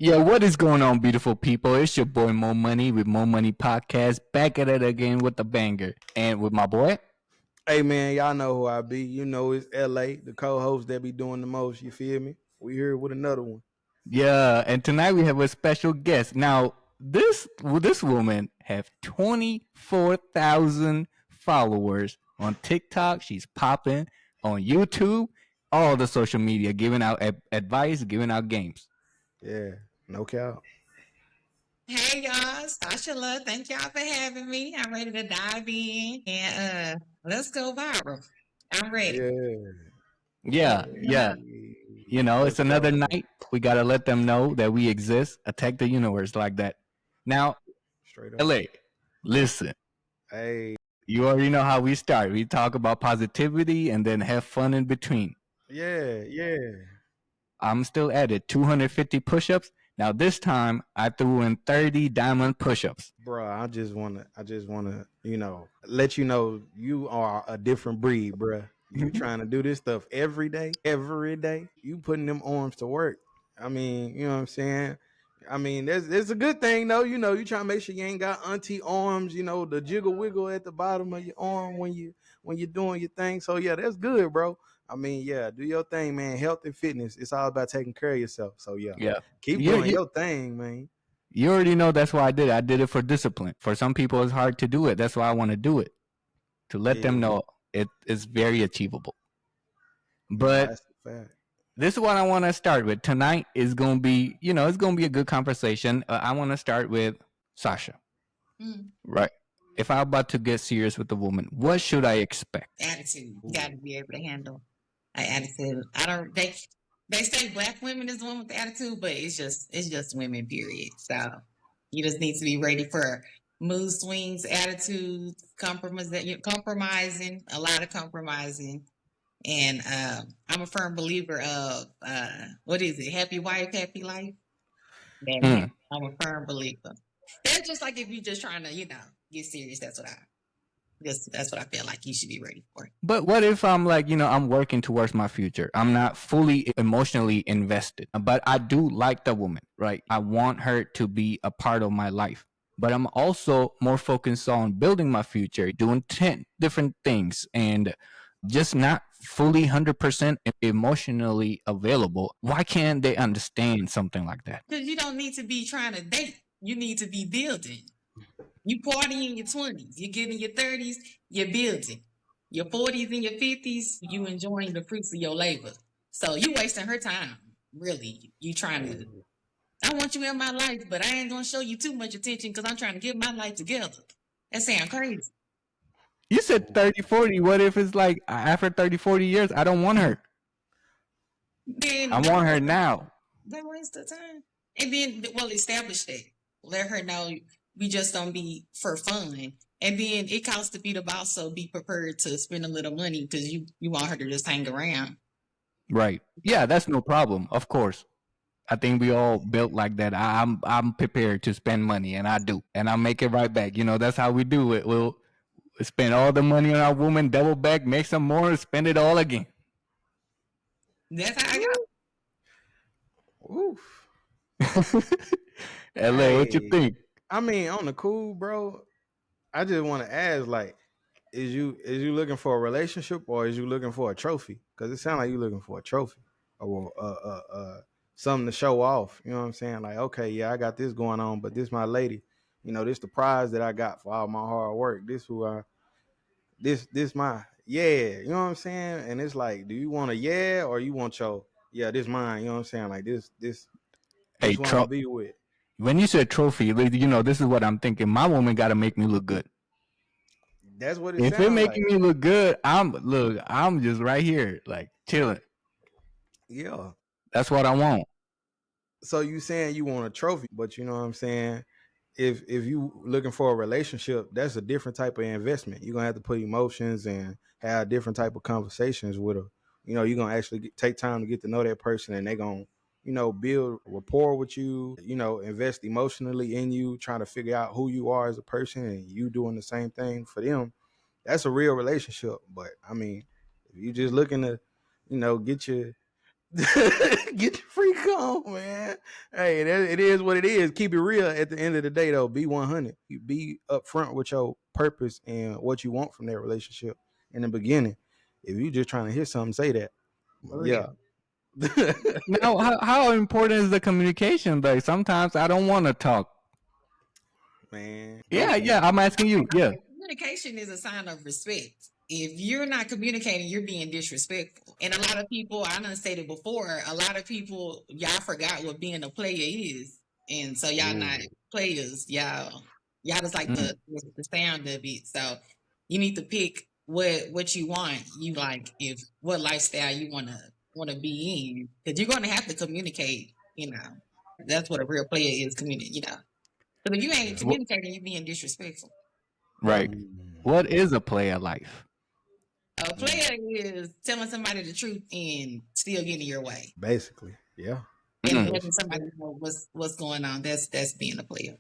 Yeah, what is going on, beautiful people? It's your boy Mo Money with Mo Money Podcast, back at it again with the banger. And with my boy. Hey man, y'all know who I be. You know it's LA, the co-host that be doing the most. You feel me? We here with another one. Yeah, and tonight we have a special guest. Now, this woman have 24,000 followers on TikTok. She's popping on YouTube, all the social media, giving out advice, giving out games. Yeah, no cap. Hey y'all, Sasha Love. Thank y'all for having me. I'm ready to dive in and let's go viral. I'm ready. Yeah, Yeah. You know, for it's another sure. night. We gotta let them know that we exist. Attack the universe like that. Now, Straight up. LA, listen. Hey, You already know how we start. We talk about positivity and then have fun in between. yeah. I'm still at it. 250 push-ups. Now this time I threw in 30 diamond push-ups. Bruh, I just wanna, let you know you are a different breed, bruh. You trying to do this stuff every day, every day. You putting them arms to work. I mean, you know what I'm saying? I mean, there's a good thing though. You know, you trying to make sure you ain't got auntie arms. You know, the jiggle wiggle at the bottom of your arm when you're doing your thing. So yeah, that's good, bro. I mean, yeah, do your thing, man. Health and fitness. It's all about taking care of yourself. So yeah, Yeah. keep You, doing you, your thing, man. you already know that's why I did it. I did it for discipline. For some people it's hard to do it. That's why I want to do it. To let them Yeah. know it is very achievable. Nah, But that's a fact. this is what I want to start with. Tonight is going to be, it's going to be a good conversation. I want to start with Sasha. Mm. Right. If I'm about to get serious with a woman, what should I expect? Attitude. You got to be able to handle an attitude. I don't. They say black women is the one with the attitude, but it's just women. Period. So you just need to be ready for mood swings, attitudes, compromising, a lot of compromising. And I'm a firm believer of what is it? Happy wife, happy life. Hmm. Man, I'm a firm believer. That's just like if you're just trying to, get serious. That's what I feel like you should be ready for. But what if I'm like, I'm working towards my future? I'm not fully emotionally invested, but I do like the woman, right? I want her to be a part of my life. But I'm also more focused on building my future, doing 10 different things, and just not fully 100% emotionally available. Why can't they understand something like that? Because you don't need to be trying to date. You need to be building. You party in your 20s. You get in your 30s, you're building. Your 40s and your 50s, you enjoying the fruits of your labor. So you wasting her time. Really. You trying to, I want you in my life, but I ain't going to show you too much attention because I'm trying to get my life together. That sounds crazy. You said 30, 40. What if it's like after 30, 40 years, I don't want her? I Then want her now. don't waste the time. And then, well, establish that. Let her know we just don't be for fun. And then it costs to be the boss, so be prepared to spend a little money because you want her to just hang around. Right. Yeah, that's no problem. Of course. I think we all built like that. I'm prepared to spend money, and I do, and I'll make it right back. That's how we do it. We'll spend all the money on our woman, double back, make some more, spend it all again. That's how I got. Oof. LA, what you Hey, think? I mean, on the cool, bro. I just want to ask, like, is you looking for a relationship or is you looking for a trophy? Because it sounds like you looking for a trophy or something to show off. You know what I'm saying? Like, okay, yeah, I got this going on, but this my lady. This the prize that I got for all my hard work. This who I this my yeah. You know what I'm saying? And it's like, do you want a yeah or you want your yeah? This mine. You know what I'm saying? Like Hey, this one I'm gonna be with. when you said trophy, this is what I'm thinking. My woman got to make me look good. That's what it If it sounds making like. me look good, I'm just right here, like chilling. Yeah. That's what I want. So you saying you want a trophy, but you know what I'm saying? If you looking for a relationship, that's a different type of investment. You're gonna have to put emotions and have different type of conversations with her. You're gonna actually take time to get to know that person, and they're gonna, build rapport with you. Invest emotionally in you, trying to figure out who you are as a person, and you doing the same thing for them. That's a real relationship. But I mean, if you just looking to, get your Get your freak on, man. Hey, it is what it is. Keep it real. At the end of the day, though, be 100. You be upfront with your purpose and what you want from that relationship in the beginning. If you just trying to hear something, say that. For Yeah. real. Now, how important is the communication? Like sometimes I don't want to talk. Man. Yeah, Okay. yeah. I'm asking you. Yeah. Communication is a sign of respect. If you're not communicating, you're being disrespectful. And a lot of people, I done stated before, a lot of people, y'all forgot what being a player is. And so y'all not players. Y'all just like Mm. the sound of it. So you need to pick what you want. You like if what lifestyle you wanna be in. Because you're gonna have to communicate, That's what a real player is, Because if you ain't Yeah. communicating, you're being disrespectful. Right. Mm. What is a player life? A player is telling somebody the truth and still getting your way, Basically. Yeah. and Mm. letting somebody know what's going on. That's being a player.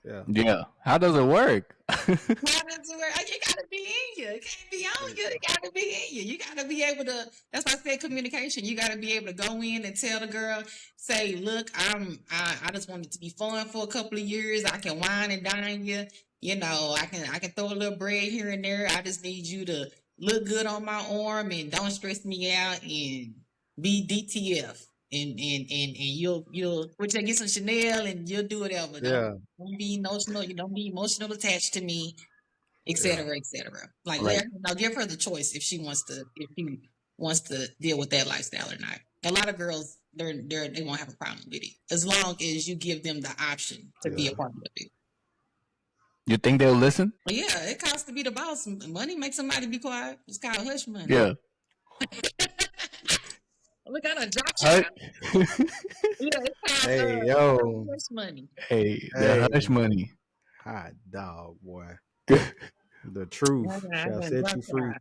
Yeah. Yeah. How does it work? How does it work? You gotta be in you. It can't be on you. It gotta be in you. You gotta be able to. That's why I said communication. You gotta be able to go in and tell the girl, say, "Look, I just want it to be fun for a couple of years. I can wine and dine you. I can throw a little bread here and there. I just need you to look good on my arm and don't stress me out and be DTF." And you'll which I get some Chanel and you'll do whatever. Yeah. Don't be emotional. You don't be emotional attached to me, et Yeah. cetera, et cetera. Like Right. now give her the choice if she wants to deal with that lifestyle or not. A lot of girls they won't have a problem with it as long as you give them the option to be a Yeah. part of it. You think they'll listen? But yeah, it costs to be the boss. Money makes somebody be quiet. It's called hush money. Yeah. Look, I done dropped Hush. y'all. Yeah, it's called Hey, yo. hush money. Hey, Hey. the hush money. Hot dog, boy. Right. The truth I shall done set dropped you free. y'all.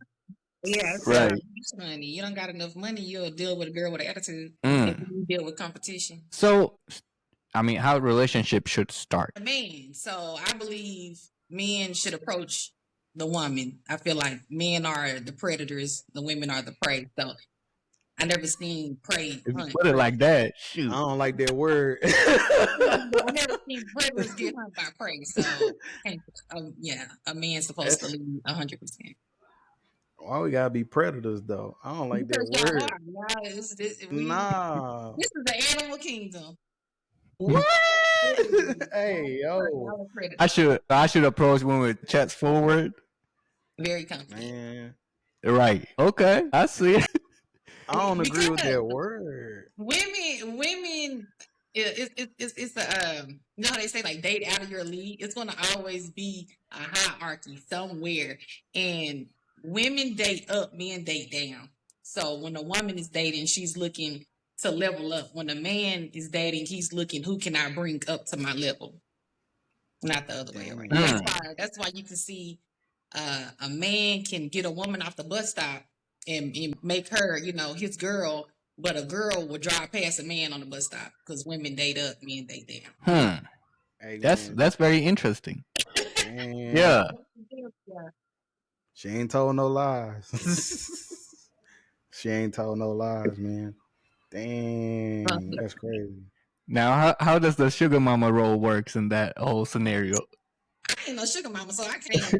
Yeah, it's Right. hush money. You don't got enough money, you'll deal with a girl with an attitude. Mm. And you deal with competition. So, I mean, how relationships should start? Man, so I believe men should approach the woman. I feel like men are the predators, the women are the prey. So I never seen prey If you hunt. put it like that, I shoot. don't like that word. I never seen predators get hunt by prey. So yeah, a man's supposed to That's lead 100%. why we gotta be predators, though. I don't like that Because y'all word. are, y'all, Nah. this is the animal kingdom. What? Literally, Hey, yo, y'all are predators. I should approach women with chest forward. Very confident. man. Right. Okay. I see it. I don't agree with Because that word. women, it's the how they say like date out of your league. It's gonna always be a hierarchy somewhere, and women date up, men date down. So when a woman is dating, she's looking to level up. When a man is dating, he's looking who can I bring up to my level, not the other way around. Dang. That's why you can see a man can get a woman off the bus stop and make her, his girl, but a girl will drive past a man on the bus stop because women date up, men date down. Hey, man. That's very interesting. Man. Yeah. She ain't told no lies. She ain't told no lies, man. Dang, that's crazy. Now, how does the sugar mama role works in that whole scenario? I ain't no sugar mama, so I can't.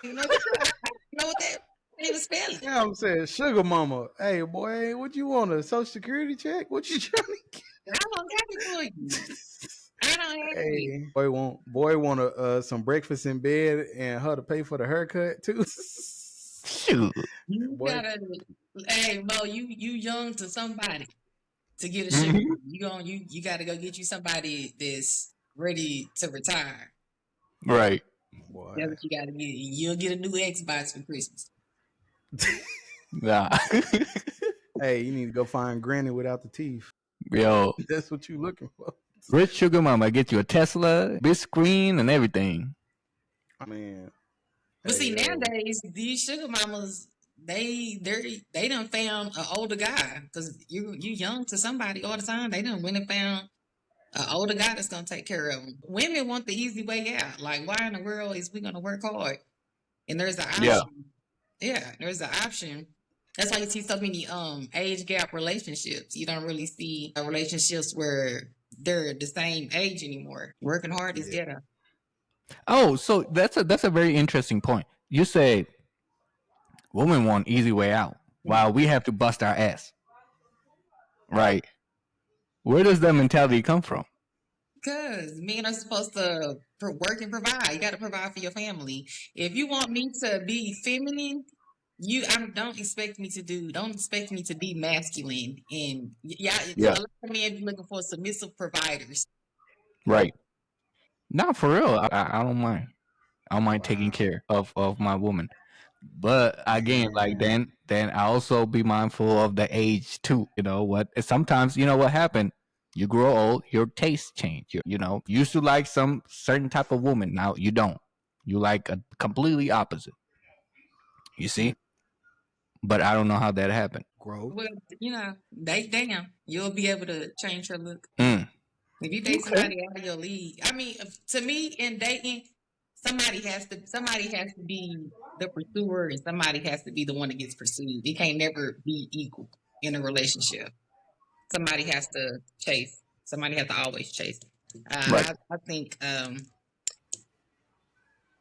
You know, what that even spell it. Yeah, I'm saying sugar mama. Hey, boy, what you want, a social security check? What you trying to get? I don't got it for you. I don't have it. Hey, boy want some breakfast in bed and her to pay for the haircut too. Shoot. You Boy. gotta, hey Mo, you young to somebody to get a sugar. You gotta go get you somebody that's ready to retire. Right. Boy. That's what you gotta get. You'll get a new Xbox for Christmas. Nah. Hey, you need to go find Granny without the teeth. Yo, That's what you looking for. rich sugar mama get you a Tesla, big screen, and everything. Man. But see, Hey, yo. nowadays these sugar mamas, they done found an older guy because you young to somebody all the time. They done went and found an older guy that's gonna take care of them. Women want the easy way out. Like, why in the world is we gonna work hard? And there's an option. Yeah. Yeah, there's an option That's why you see so many age gap relationships. You don't really see relationships where they're the same age anymore. Working hard is Yeah. ghetto. Oh, so that's a very interesting point. You say women want easy way out, while we have to bust our ass. Right. Where does that mentality come from? Because men are supposed to work and provide. You got to provide for your family. If you want me to be feminine, don't expect me to do. Don't expect me to be masculine. And yeah, a Yeah. lot of men be looking for submissive providers. Right. Not for real. I don't mind. I don't mind taking Wow. care of my woman. But again, like Man. then I also be mindful of the age too. You know what? Sometimes you know what happened. You grow old, your tastes change. You used to like some certain type of woman. Now you don't. You like a completely opposite. You see? But I don't know how that happened. Growth. Well, date down. You'll be able to change your look. Mm. If you date Okay. somebody out of your league, I mean, to me, in dating, somebody has to be the pursuer, and somebody has to be the one that gets pursued. It can't never be equal in a relationship. Somebody has to chase. Somebody has to always chase. Right. I think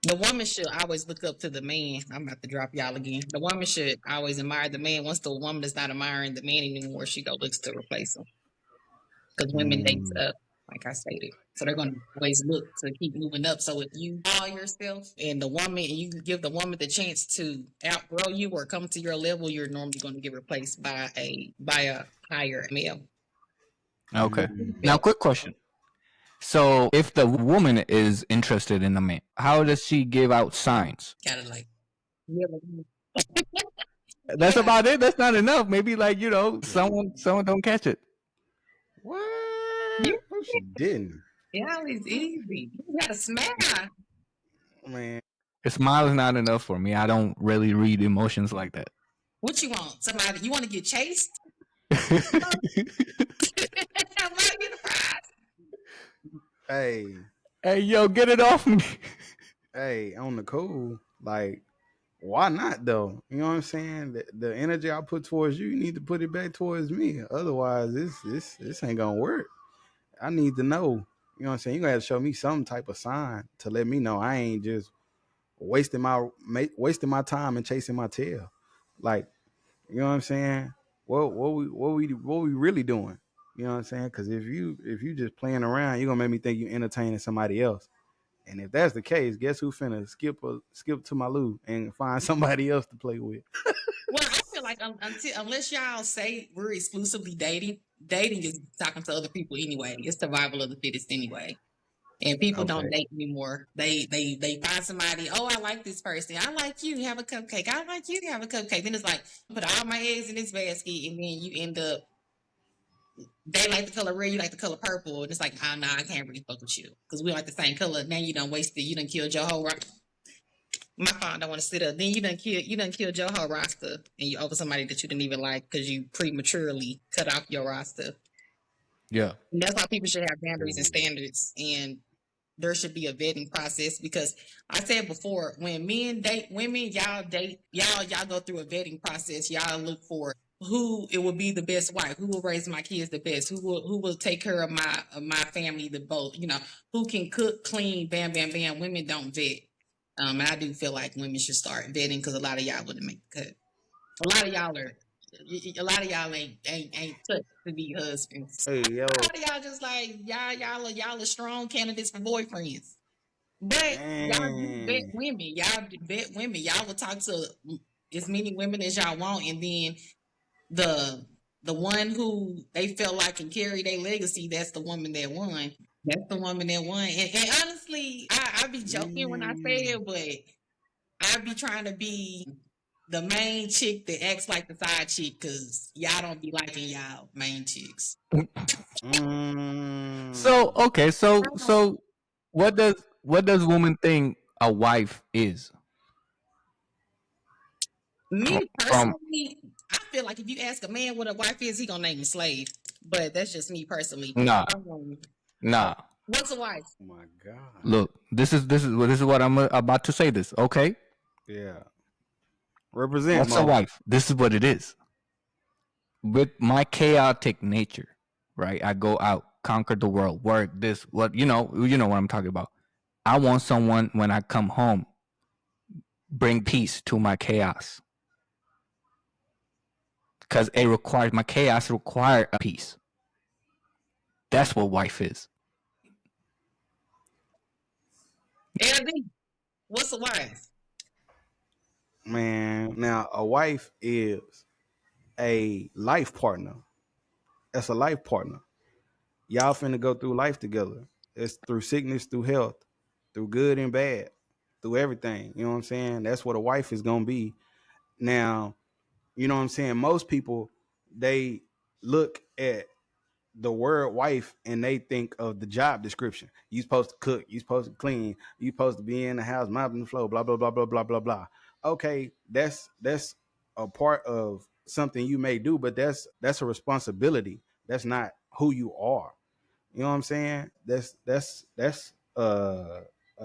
the woman should always look up to the man. I'm about to drop y'all again. The woman should always admire the man. Once the woman is not admiring the man anymore, she go looks to replace him. Because women dates Mm. up, like I stated. So they're going to always look to keep moving up. So if you call yourself and you give the woman the chance to outgrow you or come to your level, you're normally going to get replaced by a higher male. Okay. Mm. Now, quick question. So, if the woman is interested in the man, how does she give out signs? Kind of like, yeah, That's about it. That's not enough. Maybe like someone don't catch it. What? yeah, No, she didn't. yeah, it's easy. You got to smile. Man. A smile is not enough for me. I don't really read emotions like that. What you want? Somebody, you want to get chased? Hey. Hey, yo, get it off me. Hey, on the cool, like, why not though? You know what I'm saying? The energy I put towards you, you need to put it back towards me. Otherwise, this ain't gonna work. I need to know. You know what I'm saying? You gotta show me some type of sign to let me know I ain't just wasting my time and chasing my tail. Like, you know what I'm saying? What we really doing? You know what I'm saying? Because if you just playing around, you're gonna make me think you entertaining somebody else. And if that's the case, guess who finna skip to my loo and find somebody else to play with? Well, I feel like unless y'all say we're exclusively dating is talking to other people anyway. It's survival of the fittest anyway. And people don't Okay. date anymore. They find somebody. Oh, I like this person. I like you. Have a cupcake. I like you. Have a cupcake. Then it's like put all my eggs in this basket, and then you end up. They like the color red. You like the color purple, and it's like, oh no, I can't really fuck with you because we like the same color. Now you done wasted. You done killed your whole. My phone don't want to sit up. Then you done killed your whole roster, and you over somebody that you didn't even like because you prematurely cut off your roster. Yeah. And that's why people should have boundaries and Ooh. standards, and there should be a vetting process because I said before, when men date women, y'all go through a vetting process. Y'all look for who it will be the best wife, who will raise my kids the best, who will take care of my family the both, who can cook, clean, bam, bam, bam. Women don't vet. And I do feel like women should start vetting because a lot of y'all wouldn't make the cut. A lot of y'all are. A lot of y'all ain't touched to be husbands. Hey A yo, lot of y'all just like y'all are strong candidates for boyfriends. But y'all do vet man. women. Y'all vet women. Y'all will talk to as many women as y'all want, and then the one who they felt like can carry their legacy, that's the woman that won. That's the woman that won. And honestly, I be joking when I say it, but I be trying to be the main chick that acts like the side chick because y'all don't be liking y'all main chicks. So Mm. okay, so what does woman think a wife is? Me From personally, I feel like if you ask a man what a wife is, he gonna name a slave. But that's just me personally. nah, Um, nah. what's a wife? Oh my God. Look, this is what I'm about to say. This okay? Yeah. Represent, What's a Mo. wife? This is what it is. With my chaotic nature, right? I go out, conquer the world, work this, what you know what I'm talking about. I want someone when I come home, bring peace to my chaos. Because it requires my chaos require a peace. That's what wife is. LD, what's a wife? Man, now a wife is a life partner. That's a life partner. Y'all finna go through life together. It's through sickness, through health, through good and bad, through everything. You know what I'm saying? That's what a wife is gonna be. Now, you know what I'm saying? Most people, they look at the word wife and they think of the job description. You supposed to cook, you supposed to clean, you supposed to be in the house, mopping the floor, blah, blah, blah, blah, blah, blah, blah. Okay, that's a part of something you may do, but that's a responsibility. That's not who you are. You know what I'm saying? That's a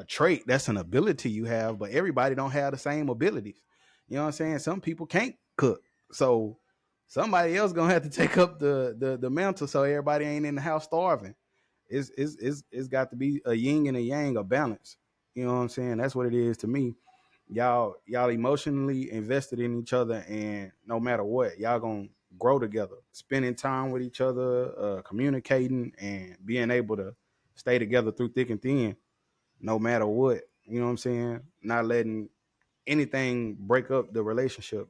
trait. That's an ability you have, but everybody don't have the same abilities. You know what I'm saying? Some people can't cook, so somebody else gonna have to take up the mantle, so everybody ain't in the house starving. It's got to be a yin and a yang, a balance. You know what I'm saying? That's what it is to me. Y'all emotionally invested in each other, and no matter what, y'all gonna grow together, spending time with each other, communicating, and being able to stay together through thick and thin, no matter what. You know what I'm saying? Not letting anything break up the relationship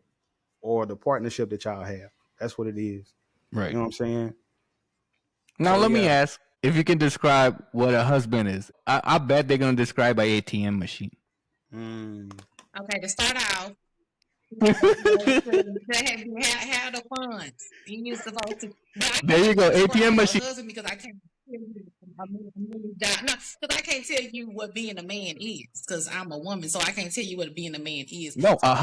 or the partnership that y'all have. That's what it is. You Right. know what I'm saying? Now So let me yeah. ask if you can describe what a husband is. I bet they're gonna describe an ATM machine. Mm. Okay, to start out, have the funds. You supposed to, but I There you can't go, ATM describe a machine. husband because I can't tell you job. No, because I can't tell you what being a man is because I'm a woman, so I can't tell you what being a man is. No, So a yeah,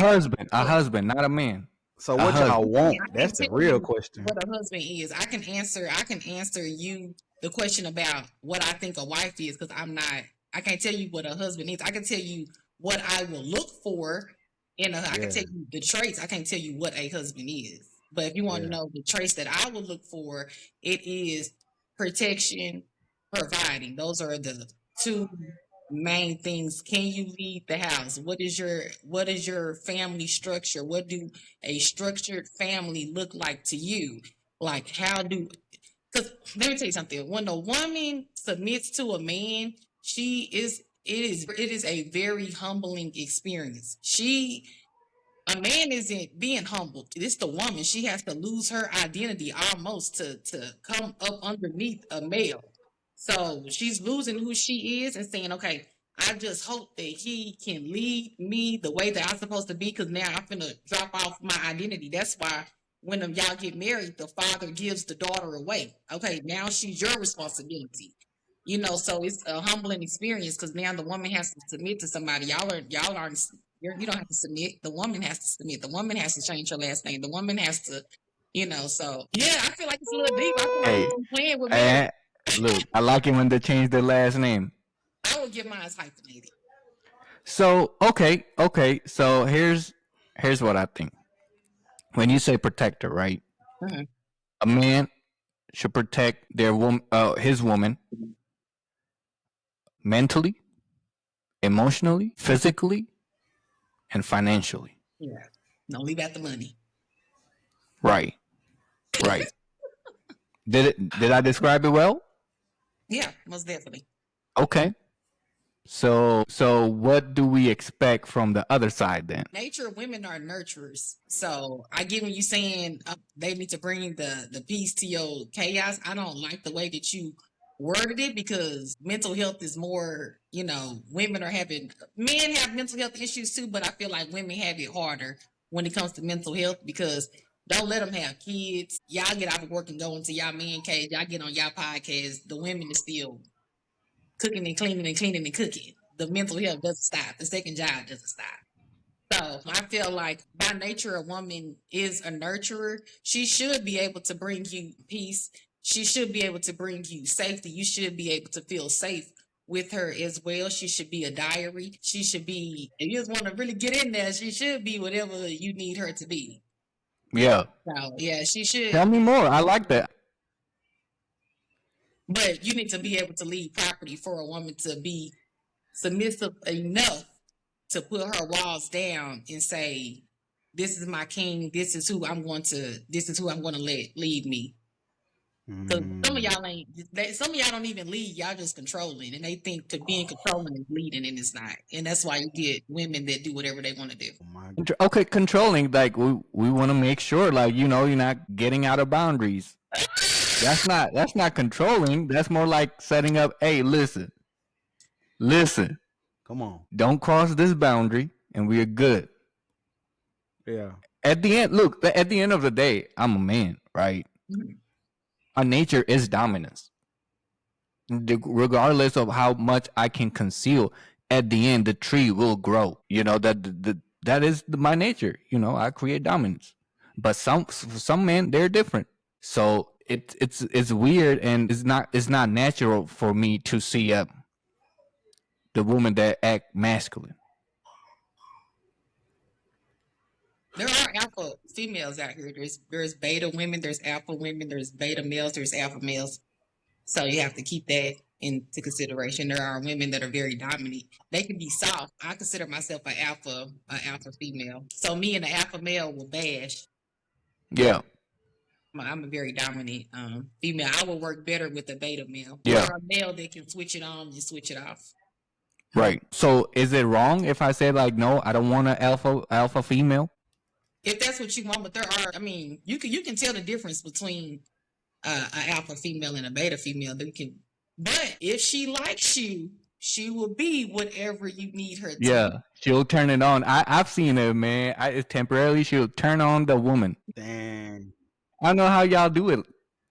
husband, not a man. So A what y'all husband. want? I That's can't the tell real you question. what a husband is. I can answer. I can answer you the question about what I think a wife is because I'm not. I can't tell you what a husband is. I can tell you what I will look for in a. I can Yeah, tell you the traits. I can't tell you what a husband is. But if you want to yeah, know the traits that I would look for, it is protection, providing. Those are the two main things. Can you lead the house? What is your family structure? What do a structured family look like to you? Like how do because let me tell you something. When a woman submits to a man, it is a very humbling experience. A man isn't being humbled. It's the woman. She has to lose her identity almost to come up underneath a male. So she's losing who she is and saying, okay, I just hope that he can lead me the way that I'm supposed to be because now I'm gonna drop off my identity. That's why when y'all get married, the father gives the daughter away. Okay, now she's your responsibility. So it's a humbling experience because now the woman has to submit to somebody. Y'all aren't you don't have to submit. The woman has to submit. The woman has to change her last name. The woman has to, so yeah, I feel like it's a little deep. I feel like Hey, you're playing with marriage. and look, I like it when they change their last name. I would give mine as hyphenated. So okay. So here's what I think. When you say protector, right? Mm-hmm. A man should protect his woman mentally, emotionally, physically, and financially. Yeah. Don't leave out the money. Right, right. Did I describe it well? Yeah, most definitely. Okay. So what do we expect from the other side then? Nature women are nurturers. So I get when you saying they need to bring the peace to your chaos. I don't like the way that you worded it because mental health is more, men have mental health issues too, but I feel like women have it harder when it comes to mental health because don't let them have kids. Y'all get out of work and go into y'all man cave. Y'all get on y'all podcast. The women is still cooking and cleaning and cleaning and cooking. The mental health doesn't stop. The second job doesn't stop. So I feel like by nature, a woman is a nurturer. She should be able to bring you peace. She should be able to bring you safety. You should be able to feel safe with her as well. She should be a diary. She should be, if you just want to really get in there, she should be whatever you need her to be. Yeah. So, yeah, she should. Tell me more. I like that. But you need to be able to leave property for a woman to be submissive enough to put her walls down and say, "This is my king. This is who I'm going to let lead me." So some of y'all ain't. Some of y'all don't even lead. Y'all just controlling, and they think to being controlling is leading, and it's not. And that's why you get women that do whatever they want to do. Okay, controlling. Like we want to make sure, like you're not getting out of boundaries. That's not controlling. That's more like setting up. Hey, listen. Come on. Don't cross this boundary, and we're good. Yeah. At the end, look. At the end of the day, I'm a man, right? Mm-hmm. Our nature is dominance. Regardless of how much I can conceal, at the end the tree will grow. That is my nature. I create dominance. But some men, they're different. So it's weird, and it's not natural for me to see the woman that act masculine. There are alpha females out here. There's beta women, there's alpha women, there's beta males, there's alpha males. So you have to keep that into consideration. There are women that are very dominant. They can be soft. I consider myself an alpha female. So me and the alpha male will bash. Yeah. I'm a very dominant female. I will work better with a beta male. Yeah. Or a male that can switch it on and switch it off. Right. So is it wrong if I say like, no, I don't want an alpha female? If that's what you want, but you can tell the difference between an alpha female and a beta female. But if she likes you, she will be whatever you need her to. Yeah, she'll turn it on. I've seen it, man. Temporarily she'll turn on the woman. Dang. I don't know how y'all do it.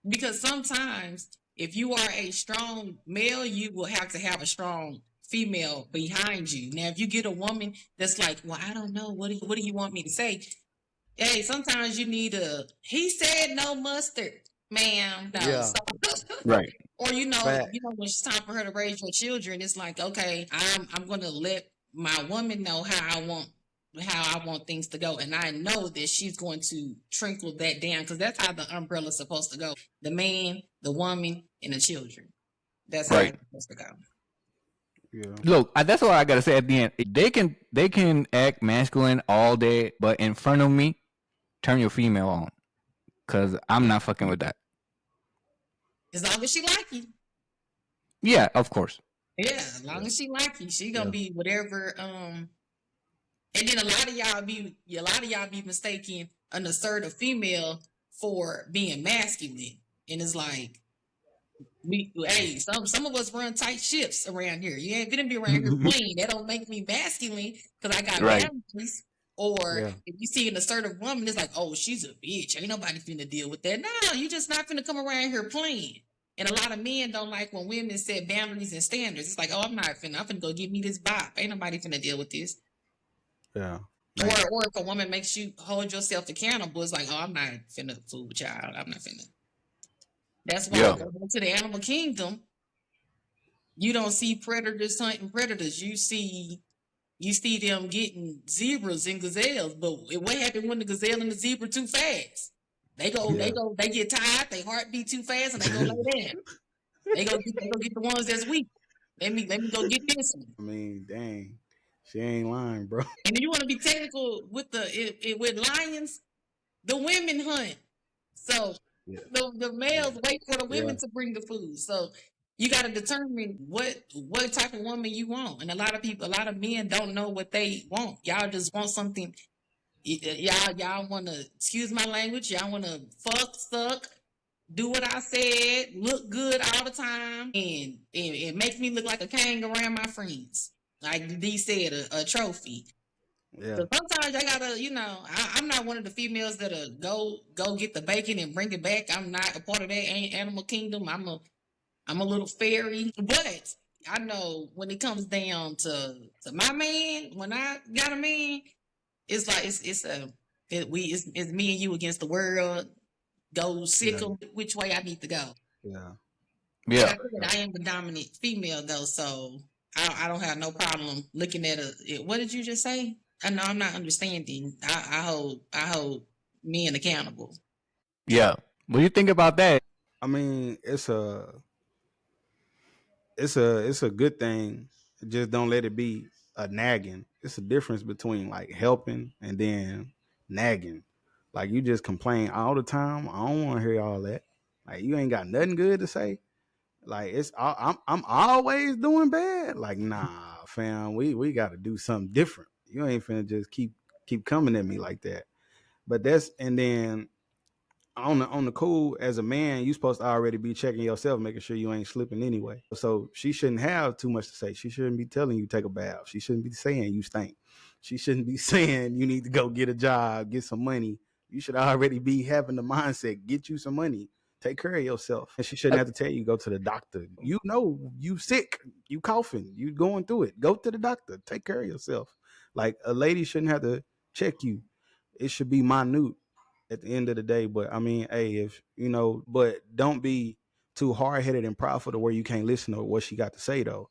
Because sometimes if you are a strong male, you will have to have a strong female behind you. Now, if you get a woman that's like, well, I don't know, what do you want me to say? Hey, sometimes you need he said no mustard, ma'am. No. Yeah. Right. Or when it's time for her to raise your children, it's like, okay, I'm gonna let my woman know how I want things to go, and I know that she's going to trickle that down, because that's how the umbrella's supposed to go: the man, the woman, and the children. That's how it's supposed to go. Yeah. Look, that's what I gotta say at the end. They can act masculine all day, but in front of me, turn your female on, because I'm not fucking with that. As long as she like you. Yeah, of course. Yeah, as long as she like you, she gonna be whatever. And then a lot of y'all be mistaking an assertive female for being masculine, and it's like, some of us run tight ships around here. You ain't gonna be around here playing. That don't make me masculine because I got boundaries. Or if you see an assertive woman, it's like, oh, she's a bitch. Ain't nobody finna deal with that. No, you just not finna come around here playing. And a lot of men don't like when women set boundaries and standards. It's like, oh, I'm finna go give me this bop. Ain't nobody finna deal with this. Yeah. Or if a woman makes you hold yourself accountable, it's like, oh, I'm not finna fool with y'all. I'm not finna. That's why going to the animal kingdom, you don't see predators hunting predators. You see them getting zebras and gazelles. But what happened when the gazelle and the zebra too fast? They get tired, they heart beat too fast, and they go lay down. They go get the ones that's weak. Let me go get this one. I mean, dang. She ain't lying, bro. And if you want to be technical with with lions, the women hunt. So the males wait for the women to bring the food. So you got to determine what type of woman you want. And a lot of men don't know what they want. Y'all just want something. Y'all want to, excuse my language, y'all want to fuck, suck, do what I said, look good all the time, and make me look like a king around my friends. Like D said, a trophy. Yeah. So sometimes I gotta, I'm not one of the females that'll go get the bacon and bring it back. I'm not a part of that animal kingdom. I'm a little fairy. But I know when it comes down to my man, when I got a man, it's like it's me and you against the world. Go sickle which way I need to go. Yeah. Like Yeah. I said, I am the dominant female though, so I don't have no problem looking at what did you just say? I know I'm not understanding. I hold men accountable. Yeah. What do you think about that? I mean, it's a good thing. Just don't let it be a nagging. It's a difference between like helping and then nagging. Like you just complain all the time. I don't want to hear all that. Like you ain't got nothing good to say. Like I'm always doing bad. Like nah, fam. We got to do something different. You ain't finna just keep coming at me like that. But that's and then on the cool as a man, you supposed to already be checking yourself, making sure you ain't slipping anyway. So she shouldn't have too much to say. She shouldn't be telling you take a bath. She shouldn't be saying you stink. She shouldn't be saying you need to go get a job, get some money. You should already be having the mindset, get you some money, take care of yourself. And she shouldn't have to tell you go to the doctor. You know you sick, you coughing, you going through it. Go to the doctor, take care of yourself. Like a lady shouldn't have to check you. It should be minute at the end of the day. But I mean, hey, if you know, but don't be too hard headed and proudful to where you can't listen to what she got to say though,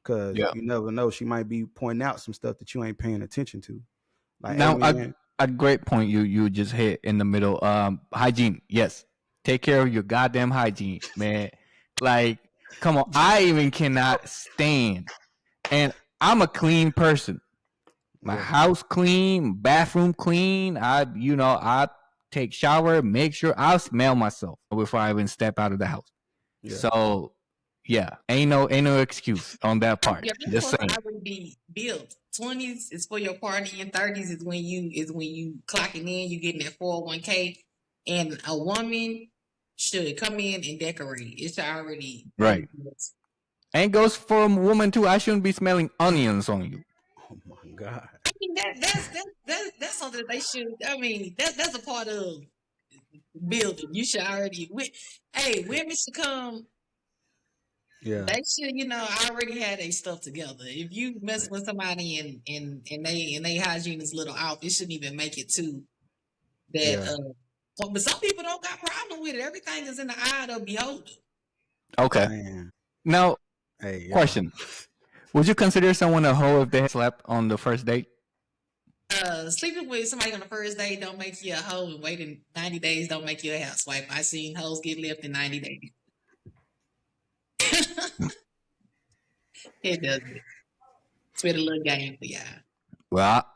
because Yeah. you never know. She might be pointing out some stuff that you ain't paying attention to. Like, hey Now, man, a great point you just hit in the middle. Hygiene. Yes. Take care of your goddamn hygiene, man. Like, come on. I even cannot stand, and I'm a clean person. My yeah, house clean, bathroom clean. I take shower, make sure I smell myself before I even step out of the house. yeah, So yeah, ain't no excuse on that part. Yeah, that's Just supposed to saying. already be built. 20s is for your party, and 30s is when you clocking in, you getting that 401k, and a woman should come in and decorate. It should already be Right. built. And goes for a woman too. I shouldn't be smelling onions on you. oh my god, I mean that's something that they should. I mean that's a part of building. You should already. Hey, women should come. yeah, They should, already had their stuff together. If you mess with somebody and they hygiene is a little off, it shouldn't even make it to that. yeah, But some people don't got problem with it. Everything is in the eye of the beholder. Okay. man, Now, hey, yeah, question: would you consider someone a hoe if they slept on the first date? Sleeping with somebody on the first day don't make you a hoe, and waiting 90 days don't make you a housewife. I seen hoes get left in 90 days. It doesn't. It's been a little game for y'all. Well,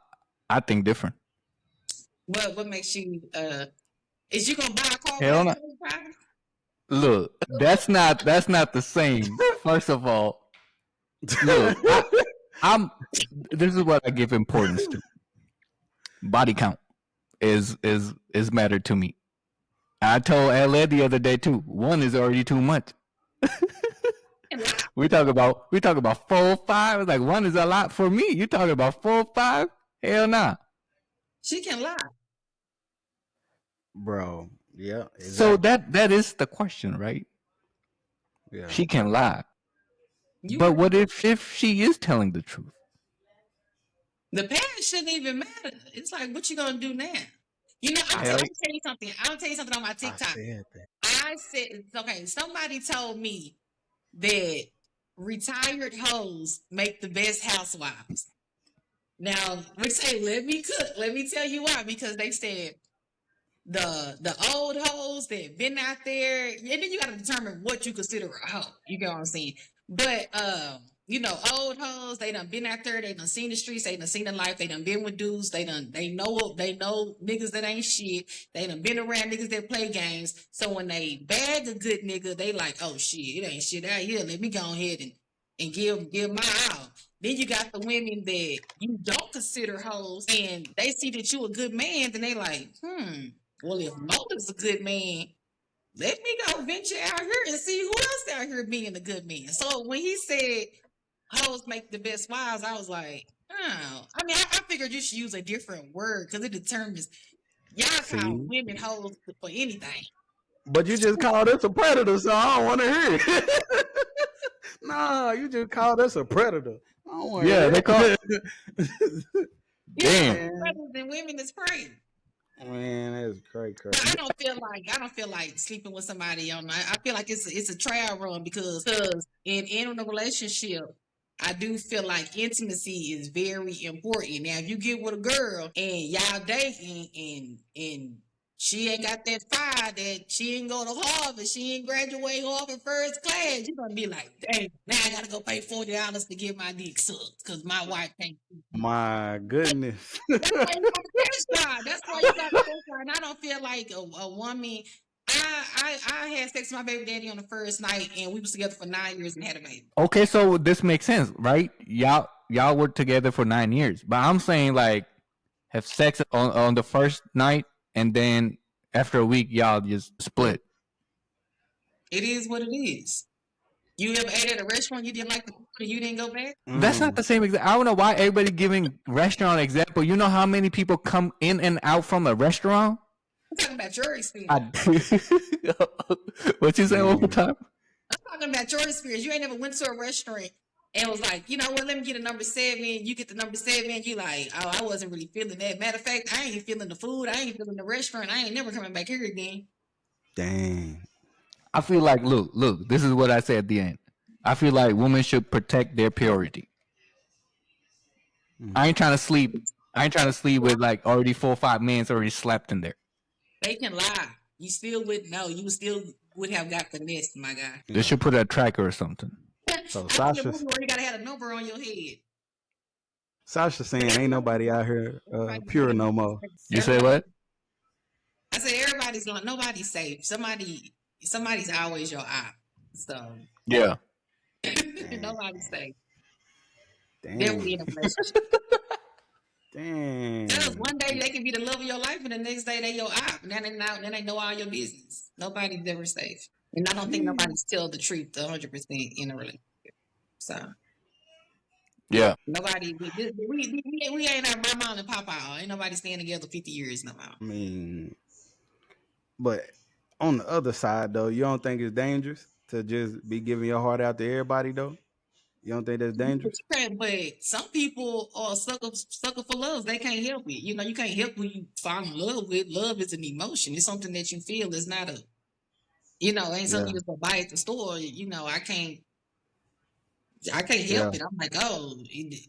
I think different. What makes you is you gonna buy a car Hell without no. having private? Look, that's not the same. First of all, look, I'm. This is what I give importance to. Body count is matter to me. I told LA the other day too. One is already too much. We talk about 4 5. It's like one is a lot for me. You talking about 4 5? Hell nah. She can lie. bro, yeah, So exactly, that is the question, right? yeah, She can lie, You but right. what if she is telling the truth? The past shouldn't even matter. It's like, what you gonna do now? You know, I'm Hell, gonna tell you something. I'm gonna tell you something on my I TikTok. said that. I said, okay, somebody told me that retired hoes make the best housewives. Now, we say, let me cook. Let me tell you why. Because they said the old hoes that been out there, and then you got to determine what you consider a hoe. You get what I'm saying? But old hoes, they done been out there, they done seen the streets, they done seen the life, they done been with dudes, they know niggas that ain't shit, they done been around niggas that play games. So when they bag a good nigga, they like, oh shit, it ain't shit out here. Let me go ahead and give my all. Then you got the women that you don't consider hoes, and they see that you a good man, then they like, well, if Mo is a good man, let me go venture out here and see who else out here being a good man. So when he said hoes make the best wives, I was like, oh. I mean, I figured you should use a different word because it determines y'all call See, women hoes for anything. but you just called us a predator, so I don't want to hear it. Nah, you just called us a predator. I don't want to yeah, hear they call. that. Yeah, Damn. Man, rather than women is crazy. Man, that's crazy. But I don't feel like sleeping with somebody on. I feel like it's a trial run because in a relationship, I do feel like intimacy is very important. Now, if you get with a girl and y'all dating and she ain't got that fire, that she ain't go to Harvard, she ain't graduate Harvard first class, you're gonna be like, dang, now I gotta go pay $40 to get my dick sucked because my wife can't. My goodness. That's why you got the test drive. That's why you got the test drive. And I don't feel like a woman. I had sex with my baby daddy on the first night, and we was together for 9 years and had a baby. Okay, so this makes sense, right? Y'all were together for 9 years, but I'm saying like have sex on the first night and then after a week y'all just split. It is what it is. You ever ate at a restaurant you didn't like the food and you didn't go back? That's not the same exact. I don't know why everybody giving restaurant example. You know how many people come in and out from a restaurant? I'm talking about your experience. What you say all the time? I'm talking about your experience. You ain't never went to a restaurant and was like, you know what, let me get a number 7. You get the number 7, you like, oh, I wasn't really feeling that. Matter of fact, I ain't feeling the food. I ain't feeling the restaurant. I ain't never coming back here again. Dang. I feel like, look, this is what I said at the end. I feel like women should protect their purity. I ain't trying to sleep. I ain't trying to sleep with like already 4 or 5 men already slept in there. They can lie. You still would know. You still would have got finessed, my guy. They should put a tracker or something. So I see a movie where you gotta have a number on your head. Sasha saying ain't nobody out here pure no more. You say what? I said everybody's like nobody's safe. Somebody's always your eye. So Yeah. nobody's safe. Damn. They're in a relationship. Damn. Because one day they can be the love of your life, and the next day they your eye. Then they know all your business. Nobody's ever safe, and I don't think nobody's tell the truth 100% in a relationship. So Yeah. nobody we ain't our mama and papa. Ain't nobody staying together 50 years no more. I mean, but on the other side though, you don't think it's dangerous to just be giving your heart out to everybody though? You don't think that's dangerous? But some people are sucker for love. They can't help it. You know, you can't help who you fall in love with. Love is an emotion. It's something that you feel. It's not a, ain't something you just go buy at the store. You know, I can't help it. I'm like, oh,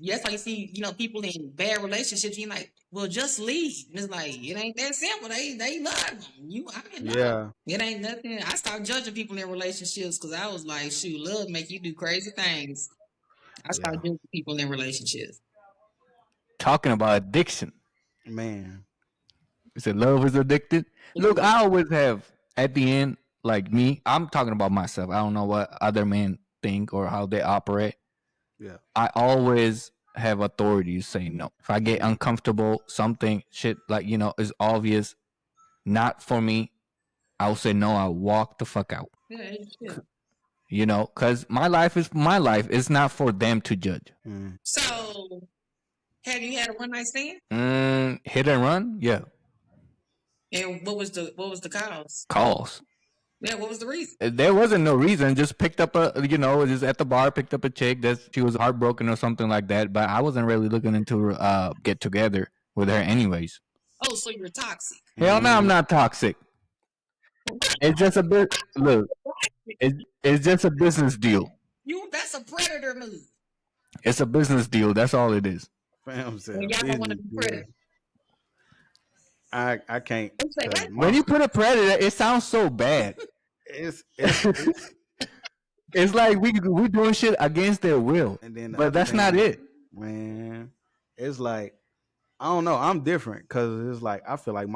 that's why you see, people in bad relationships. You're like, well, just leave. And it's like, it ain't that simple. They love them. It ain't nothing. I stopped judging people in relationships because I was like, shoot, love make you do crazy things. I stopped judging people in relationships. Talking about addiction. Man. You said love is addicted. Look, I always have at the end, like me, I'm talking about myself. I don't know what other men think or how they operate. Yeah. I always have authority to say no. If I get uncomfortable, something shit like, is obvious, not for me, I'll say no, I'll walk the fuck out. Yeah. Because my life is my life. It's not for them to judge. So, have you had a one night stand? Hit and run? Yeah. And what was the cause? Calls. Yeah, what was the reason? There wasn't no reason. Just picked up just at the bar, picked up a chick that she was heartbroken or something like that. But I wasn't really looking into get together with her anyways. Oh, so you're toxic? Hell no, I'm not toxic. It's just a bit. Look, it's just a business deal. That's a predator move. It's a business deal. That's all it is. Fam said, y'all don't want to be predator. I can't. When you put a predator, it sounds so bad. It's like we doing shit against their will, and then but that's not it. Man, it's like I don't know. I'm different because it's like I feel like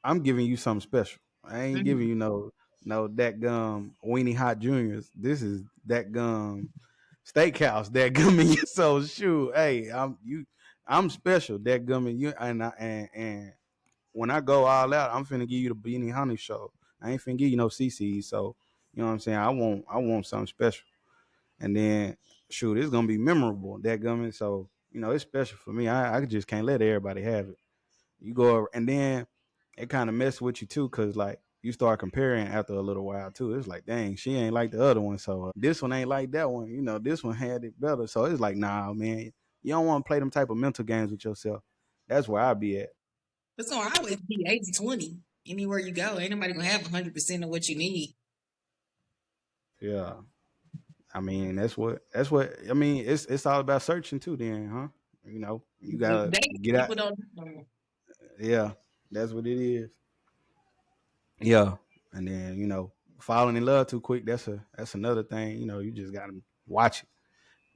I'm giving you something special. I ain't giving you no that gum weenie hot juniors. This is that gum steakhouse that gum in you. So shoot, hey, I'm special. That gum in you, and when I go all out, I'm finna give you the beanie honey show. I ain't finna give you no CC. So you know what I'm saying. I want something special, and then shoot, it's gonna be memorable. That gum, so it's special for me. I just can't let everybody have it. You go and then it kind of mess with you too, cause like you start comparing after a little while too. It's like, dang, she ain't like the other one, so this one ain't like that one. This one had it better. So it's like, nah, man, you don't want to play them type of mental games with yourself. That's where I be at. It's gonna always be 80-20 anywhere you go. Ain't nobody gonna have 100% of what you need. Yeah. I mean, I mean, it's all about searching too then, huh? You know, you gotta They get out. people don't know. Yeah, that's what it is. Yeah. And then, you know, falling in love too quick, that's another thing. You know, you just gotta watch it.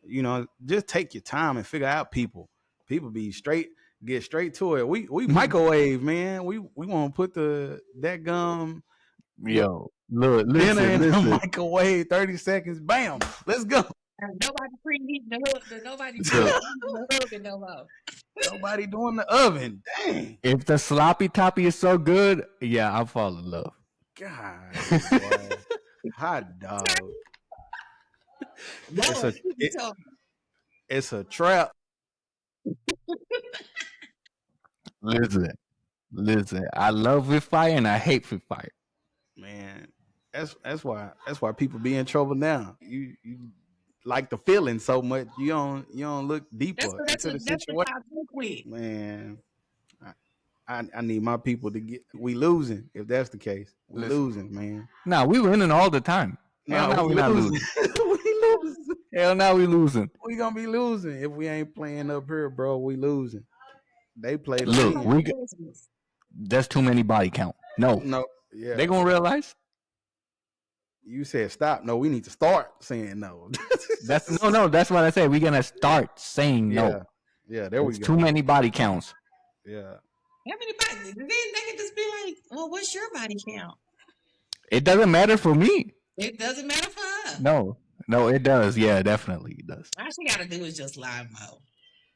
You know, just take your time and figure out people. People be straight, get straight to it. We microwave, man. We want to put that gum Yo, look, dinner listen, in the listen. microwave, 30 seconds, bam, let's go. Nobody preheating the hood. Nobody Look, preheating the oven no more. Nobody doing the oven. Dang. if the sloppy toppy is so good, yeah, I'll fall in love. Golly, boy. Hot dog. It's Lord, a you told me. it's a trap. Listen, listen. I love with fire and I hate with fire. Man. That's why people be in trouble now. You like the feeling so much you don't look That's deeper what that's into what the that's what situation. y'all do quick. Man, I need my people to get. We losing if that's the case. We Listen. losing, man. Nah, we winning all the time. Hell No, no, we we not losing. losing. We losing. Hell no, we losing. We gonna be losing if we ain't playing up here, bro. We losing. They play to Look, win. that's too many body count. No, No, they yeah. gonna realize You said stop. No, we need to start saying no. that's no. That's what I say. We're gonna start saying Yeah, no. yeah. There we It's go. too many body counts. Yeah. How many bodies? Then they can just be like, well, what's your body count? It doesn't matter for me. It doesn't matter for her. No, it does. Yeah, definitely it does. All she gotta do is just lie mo.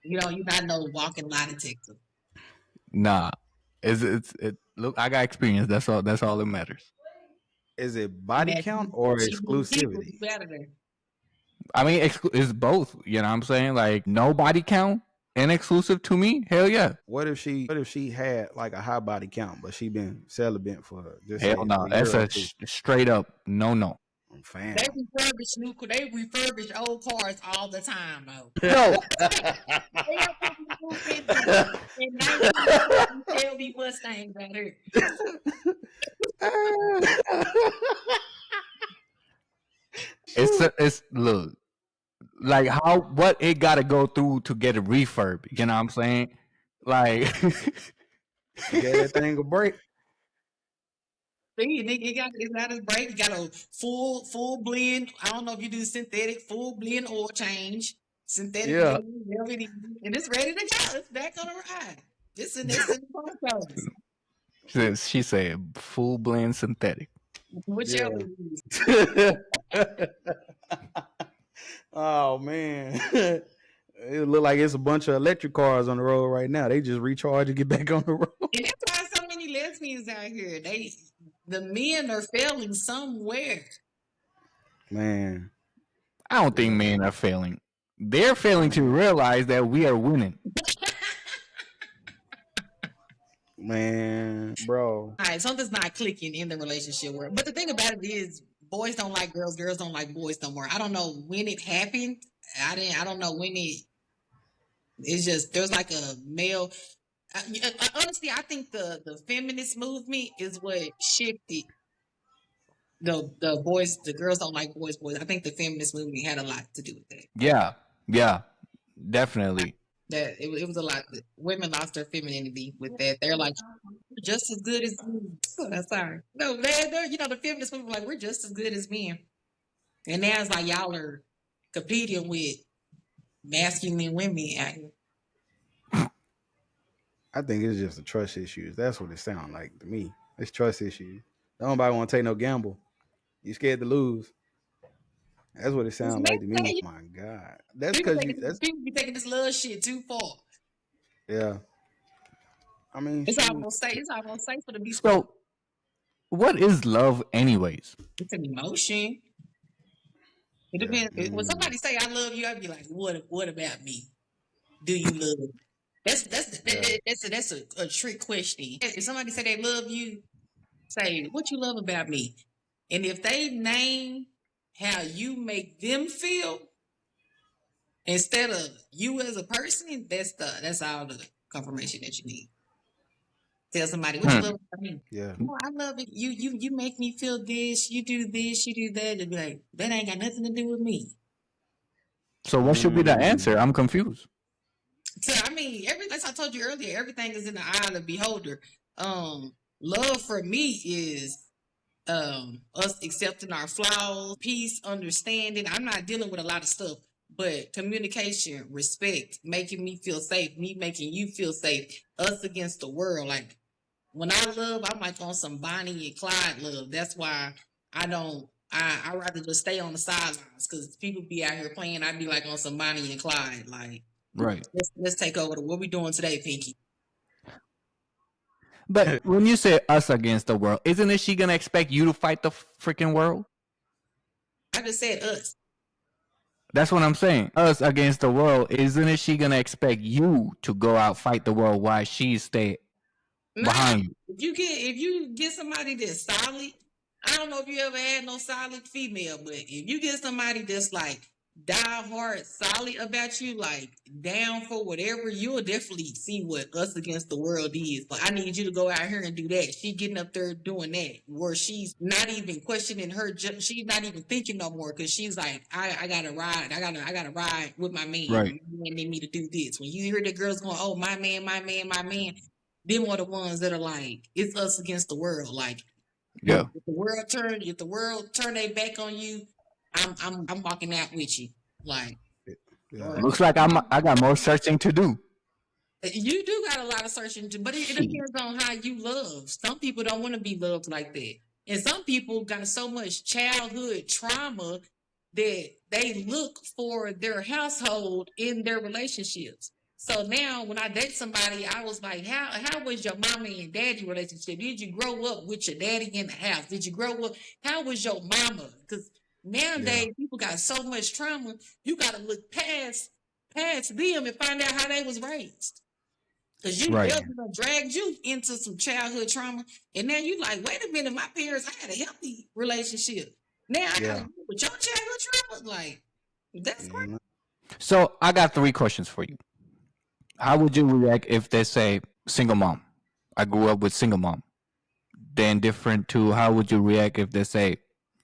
You know, you're not no walking lie detector. Nah, it. Look, I got experience. That's all. That's all that matters. Is it And body that count or she people exclusivity? better than. I mean, it's both. You know what I'm saying? Like no body count and exclusive to me. Hell yeah. What if she had like a high body count, but she been celibate for just Hell say no. a year That's or a two? straight up no. They Fam. refurbish old cars all the time though. No. They have new 50 and 19 Shelby Mustangs out here. It's look like how what it got to go through to get a refurb. You know what I'm saying? Like Get that thing a break. See, nigga, it's not his break. You got a full blend. I don't know if you do synthetic, full blend oil change, synthetic Yeah. blend, velvety, and it's ready to go. It's back on the ride. It's in the photos. she said, full blend synthetic. Whichever Yeah. it is. Oh man. It look like it's a bunch of electric cars on the road right now. They just recharge and get back on the road. And that's why so many lesbians out here. The men are failing somewhere. Man. I don't think Yeah. men are failing. They're failing to realize that we are winning. Man, bro. All right, something's not clicking in the relationship world. But the thing about it is, boys don't like girls, girls don't like boys no more. I don't know when it happened. I don't know when it. It's just there's like a male. Honestly, I think the feminist movement is what shifted the girls don't like boys. I think the feminist movement had a lot to do with that. Yeah, definitely. That it was a lot. Women lost their femininity with that. They're like, we're just as good as men. Oh, that's sorry. No, they're the feminist movement like we're just as good as men. And now it's like y'all are competing with masculine women out here. I think it's just a trust issues. That's what it sounds like to me. It's trust issues. Nobody want to take no gamble. You scared to lose. That's what it sounds like to me. My God, that's because you. That's People be taking this love shit too far. yeah. I mean, It's shoot. almost safe for the be. So, what is love, anyways? It's an emotion. It depends. When somebody say I love you, I'd be like, what about me? Do you love me? That's a trick question. If somebody say they love you, say what you love about me, and if they name how you make them feel instead of you as a person, that's all the confirmation that you need. Tell somebody what you love about me. Yeah. Oh, I love it. You make me feel this. You do this. You do that. And be like, that ain't got nothing to do with me. So what should be the answer? I'm confused. So I mean, as I told you earlier, everything is in the eye of the beholder. Love for me is us accepting our flaws, peace, understanding. I'm not dealing with a lot of stuff, but communication, respect, making me feel safe, me making you feel safe, us against the world. Like when I love, I'm like on some Bonnie and Clyde love. That's why I don't. I rather just stay on the sidelines because people be out here playing. I'd be like on some Bonnie and Clyde. Like Right. let's take over. What we doing today, Pinky? But when you say us against the world, isn't it she gonna expect you to fight the freaking world? I just said us. That's what I'm saying. Us against the world, isn't it she gonna expect you to go out fight the world while she stay behind you? If you get somebody that's solid, I don't know if you ever had no solid female, but if you get somebody that's like die hard solid about you, like down for whatever, you'll definitely see what us against the world is. But I need you to go out here and do that. She getting up there doing that, where she's not even questioning her. She's not even thinking no more because she's like, I gotta ride. I gotta ride with my man. Right. My man need me to do this. When you hear the girls going, oh my man, my man, my man. Them are the ones that are like, it's us against the world. Like, Yeah. if the world turn their back on you, I'm walking out with you. Like, Yeah. Looks like I got more searching to do. you do got a lot of searching to, but it depends on how you love. Some people don't want to be loved like that, and some people got so much childhood trauma that they look for their household in their relationships. So now, when I date somebody, I was like, how was your mama and daddy relationship? Did you grow up with your daddy in the house? Did you grow up? How was your mama? Because nowadays people got so much trauma, you got to look past them and find out how they was raised. Because Right. dragged you into some childhood trauma, and now you like, wait a minute, my parents, I had a healthy relationship. Now I gotta deal with your childhood trauma. Like, that's great. So I got 3 questions for you. How would you react if they say single mom? I grew up with single mom. Then different to how would you react if they say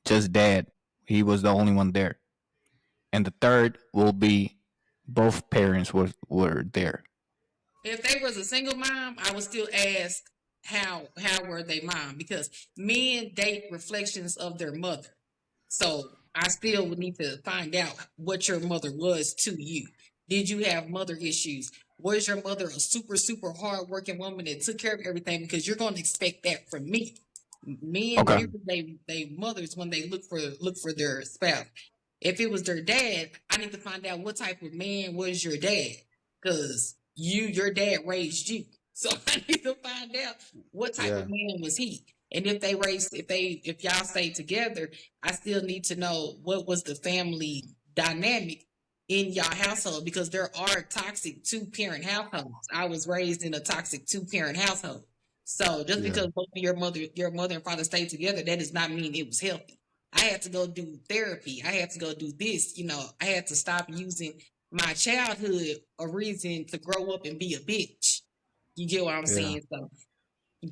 just dad? He was the only one there. And the third will be both parents were there. If they was a single mom, I would still ask how were they mom, because men date reflections of their mother. So I still would need to find out what your mother was to you. Did you have mother issues? Was your mother a super, super hardworking woman that took care of everything? Because you're going to expect that from me. Men mirror they mothers when they look for their spouse. If it was their dad, I need to find out what type of man was your dad, because your dad raised you. So I need to find out what type of man was he. And if y'all stay together, I still need to know what was the family dynamic in your household, because there are toxic 2-parent households. I was raised in a toxic 2-parent household. So just because both of your mother and father stayed together, that does not mean it was healthy. I had to go do therapy. I had to go do this. I had to stop using my childhood a reason to grow up and be a bitch. You get what I'm saying? So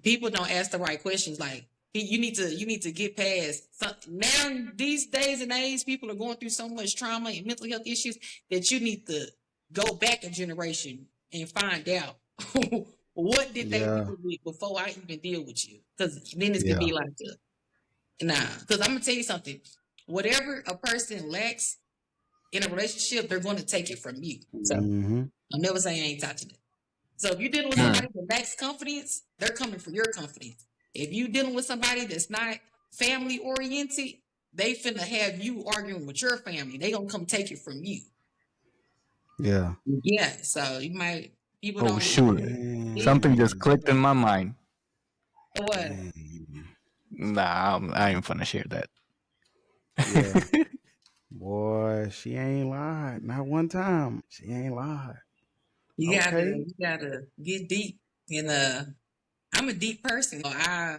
people don't ask the right questions. Like, you need to get past now. These days and age, people are going through so much trauma and mental health issues that you need to go back a generation and find out what did they deal with before I even deal with you. Because then it's gonna be like, because I'm gonna tell you something. Whatever a person lacks in a relationship, they're going to take it from you. So I'm never saying I ain't touching it. So if you're dealing with somebody that lacks confidence, they're coming for your confidence. If you're dealing with somebody that's not family oriented, they finna have you arguing with your family. They gonna come take it from you. Yeah. Yeah. So people Oh don't. shoot! Something just clicked in my mind. What? Nah, I ain't finna share that. Yeah. Boy, she ain't lied. Not one time. She ain't lied. You gotta get deep. And I'm a deep person. So I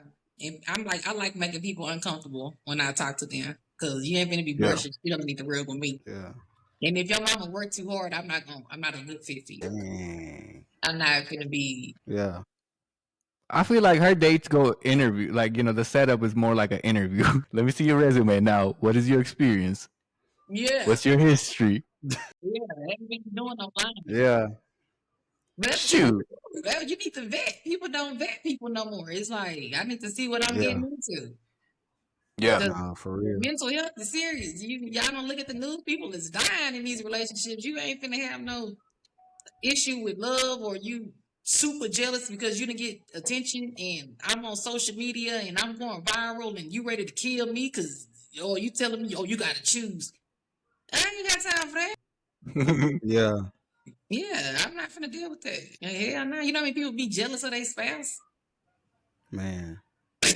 like making people uncomfortable when I talk to them, because you ain't gonna be brushing. You don't need to rub with me. Yeah. And if your mama work too hard, I'm not a good fit for you. I'm not gonna be. Yeah. I feel like her dates go interview. Like, the setup is more like an interview. Let me see your resume now. What is your experience? Yeah, What's your history? yeah, ain't been doing no lying. Yeah, But that's true. Shoot. Well, you need to vet. People don't vet people no more. It's like I need to see what I'm yeah. getting into. Yeah. The Nah, for real. mental health is serious. Y'all don't look at the news. People is dying in these relationships. You ain't finna have no issue with love, or you super jealous because you didn't get attention and I'm on social media and I'm going viral and you ready to kill me because you telling me, you gotta choose. I ain't got time for that. Yeah, Yeah, I'm not finna deal with that. Hell no. You know how many people be jealous of their spouse? man, I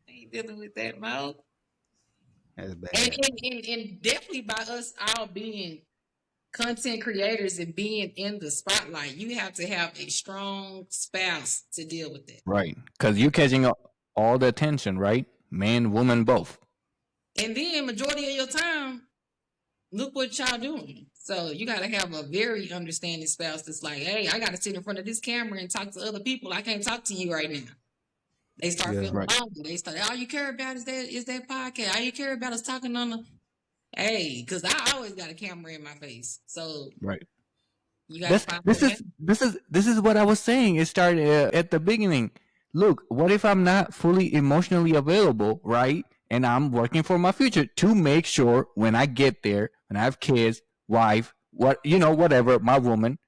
ain't dealing with that, Mo. that's And, bad. and definitely by us all being content creators and being in the spotlight, you have to have a strong spouse to deal with it. Right. Because you catching all the attention, right? Man, woman, both. And then majority of your time, look what y'all doing. So you gotta have a very understanding spouse that's like, hey, I gotta sit in front of this camera and talk to other people. I can't talk to you right now. They start Yeah, feeling Right. lonely. They start, all you care about is that podcast. All you care about is talking on the because I always got a camera in my face. So Right. you gotta This find this that. is this is this is what I was saying. It started at the beginning. Look, what if I'm not fully emotionally available, right? And I'm working for my future to make sure when I get there, when I have kids, wife, whatever, my woman,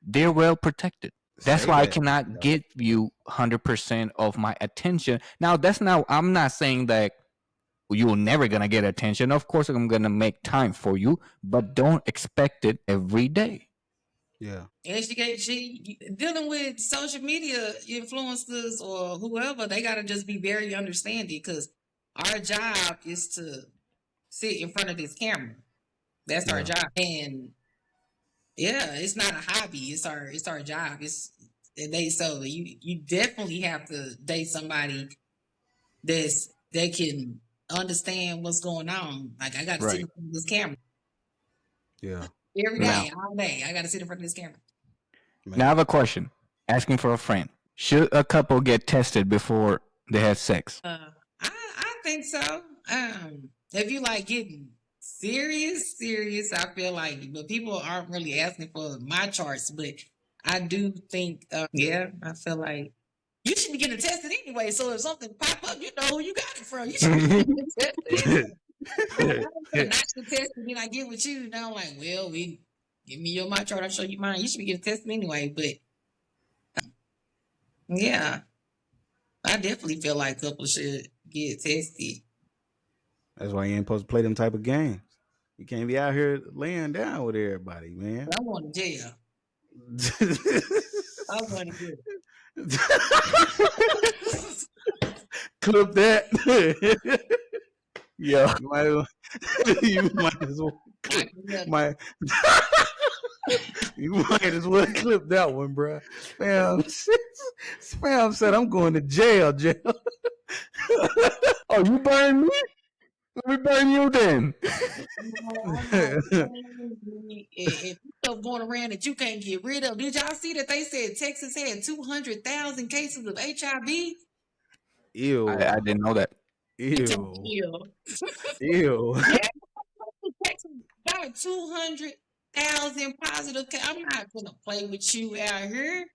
they're well protected. That's say why I that. cannot give you 100% of my attention. Now, I'm not saying that you're never gonna get attention. Of course, I'm gonna make time for you, but don't expect it every day. Yeah, And she dealing with social media influencers or whoever, they gotta just be very understanding because our job is to sit in front of this camera. That's our yeah, job. And yeah, it's not a hobby. It's our job. It's they so you definitely have to date somebody that can understand what's going on. Like I got to sit Right. in front of this camera yeah. every Now, day, all day. I got to sit in front of this camera. now I have Man, a question. Asking for a friend. Should a couple get tested before they have sex? I think so. If you like getting serious, I feel like, but people aren't really asking for my charts. But I do think, yeah, I feel like you should be getting tested anyway. So if something pop up, you know who you got it from. You should be getting tested anyway. I'm not gonna not get tested, then I get with you. Now I'm like, well, we give me your my chart, I'll show you mine. You should be getting tested anyway. But yeah, I definitely feel like couples should get tested. that's why you ain't supposed to play them type of games. You can't be out here laying down with everybody, man. I'm going to jail. I'm going to jail. Clip that. Yeah. you might, you might as well clip. Might, you might as well clip that one, bro. Spam said, "I'm going to jail." Jail. Oh, you burn me? Let me burn you then. I'm not if stuff going around that you can't get rid of. Did y'all see that they said Texas had 200,000 cases of HIV? Ew. I didn't know that. You told Ew. me, ew. Ew. Yeah, Texas got 200,000 positive. I'm not gonna play with you out here.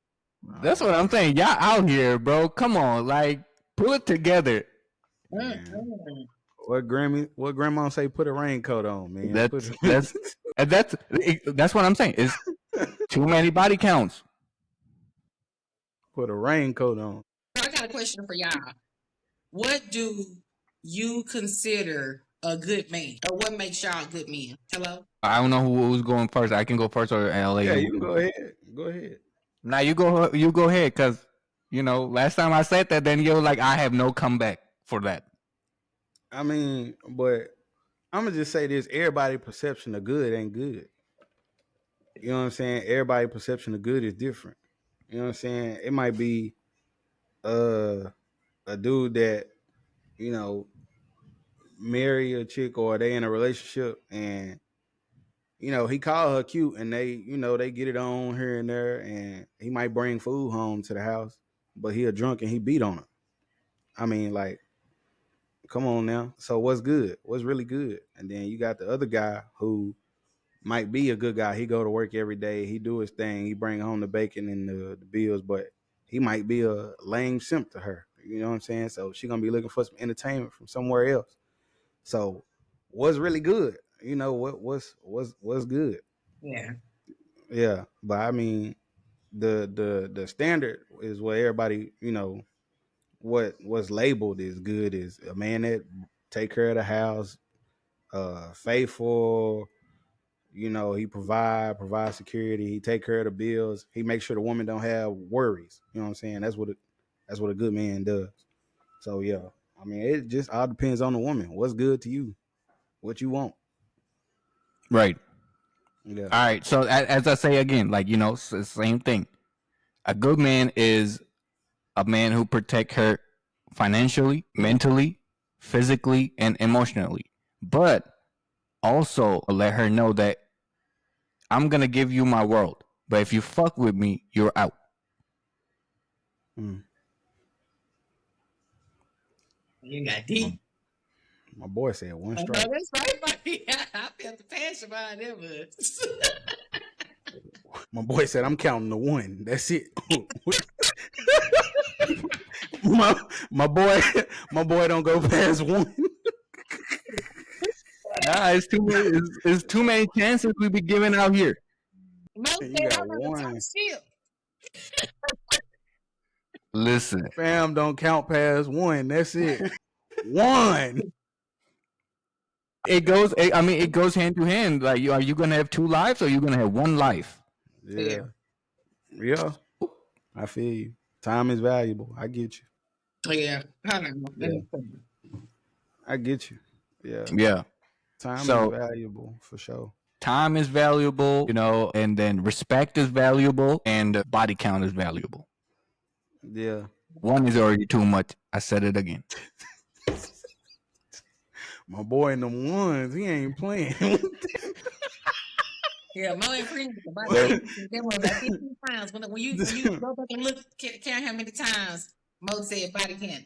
That's what I'm saying. Y'all out here, bro. Come on, like pull it together. Man. Mm-mm. What grandma say? Put a raincoat on, man. Put That's that's and that's what I'm saying. It's too many body counts. put a raincoat on. I got a question for y'all. What do you consider a good man, or what makes y'all good men? Hello. I don't know who's going first. I can go first, or LA. Yeah, you can go ahead. Go ahead. Now you go. You go ahead, cause last time I said that, then you were like, I have no comeback for that. I mean, but I'm gonna just say this: everybody' perception of good ain't good. You know what I'm saying? Everybody' perception of good is different. You know what I'm saying? It might be uh, a dude that you know marry a chick or they in a relationship and he called her cute and they get it on here and there and he might bring food home to the house but he a drunk and he beat on her. I mean, like, come on now. So what's good? What's really good? And then you got the other guy who might be a good guy. He go to work every day. He do his thing. He bring home the bacon and the bills, but he might be a lame simp to her. You know what I'm saying? So she gonna be looking for some entertainment from somewhere else. So what's really good? You know what's good? Yeah. Yeah, but I mean the standard is what everybody what's labeled as good is a man that take care of the house, faithful. He provide security. He take care of the bills. He makes sure the woman don't have worries. You know what I'm saying? That's what a good man does. So yeah, I mean, it just all depends on the woman. What's good to you? What you want? Right. Yeah. All right. So as I say again, like, same thing. A good man is a man who protect her financially, mentally, physically, and emotionally. But also let her know that I'm gonna give you my world. But if you fuck with me, you're out. Mm. You got My, deep. my boy said one I know strike. that's right, buddy. I felt the passion behind them. My boy said I'm counting the one. That's it. my my boy don't go past one. Nah, it's too many chances we be giving out here. Most You said got I'm gonna talk one. shit. Listen, Fam don't count past one. That's it. One. it goes hand to hand. Like, are you gonna have two lives or are you gonna have one life? Yeah. Yeah. Yeah. I feel you. Time is valuable. I get you. Yeah. I don't know. Let Yeah. me see. I get you. Yeah. Yeah. Time is So valuable for sure. time is valuable, and then respect is valuable, and body count is valuable. Yeah. One is already too much. I said it again. My boy in them ones, he ain't playing. Yeah, Mo and Prince, Well, there were about 15 times. When you go back and look, count how many times Mo said body count.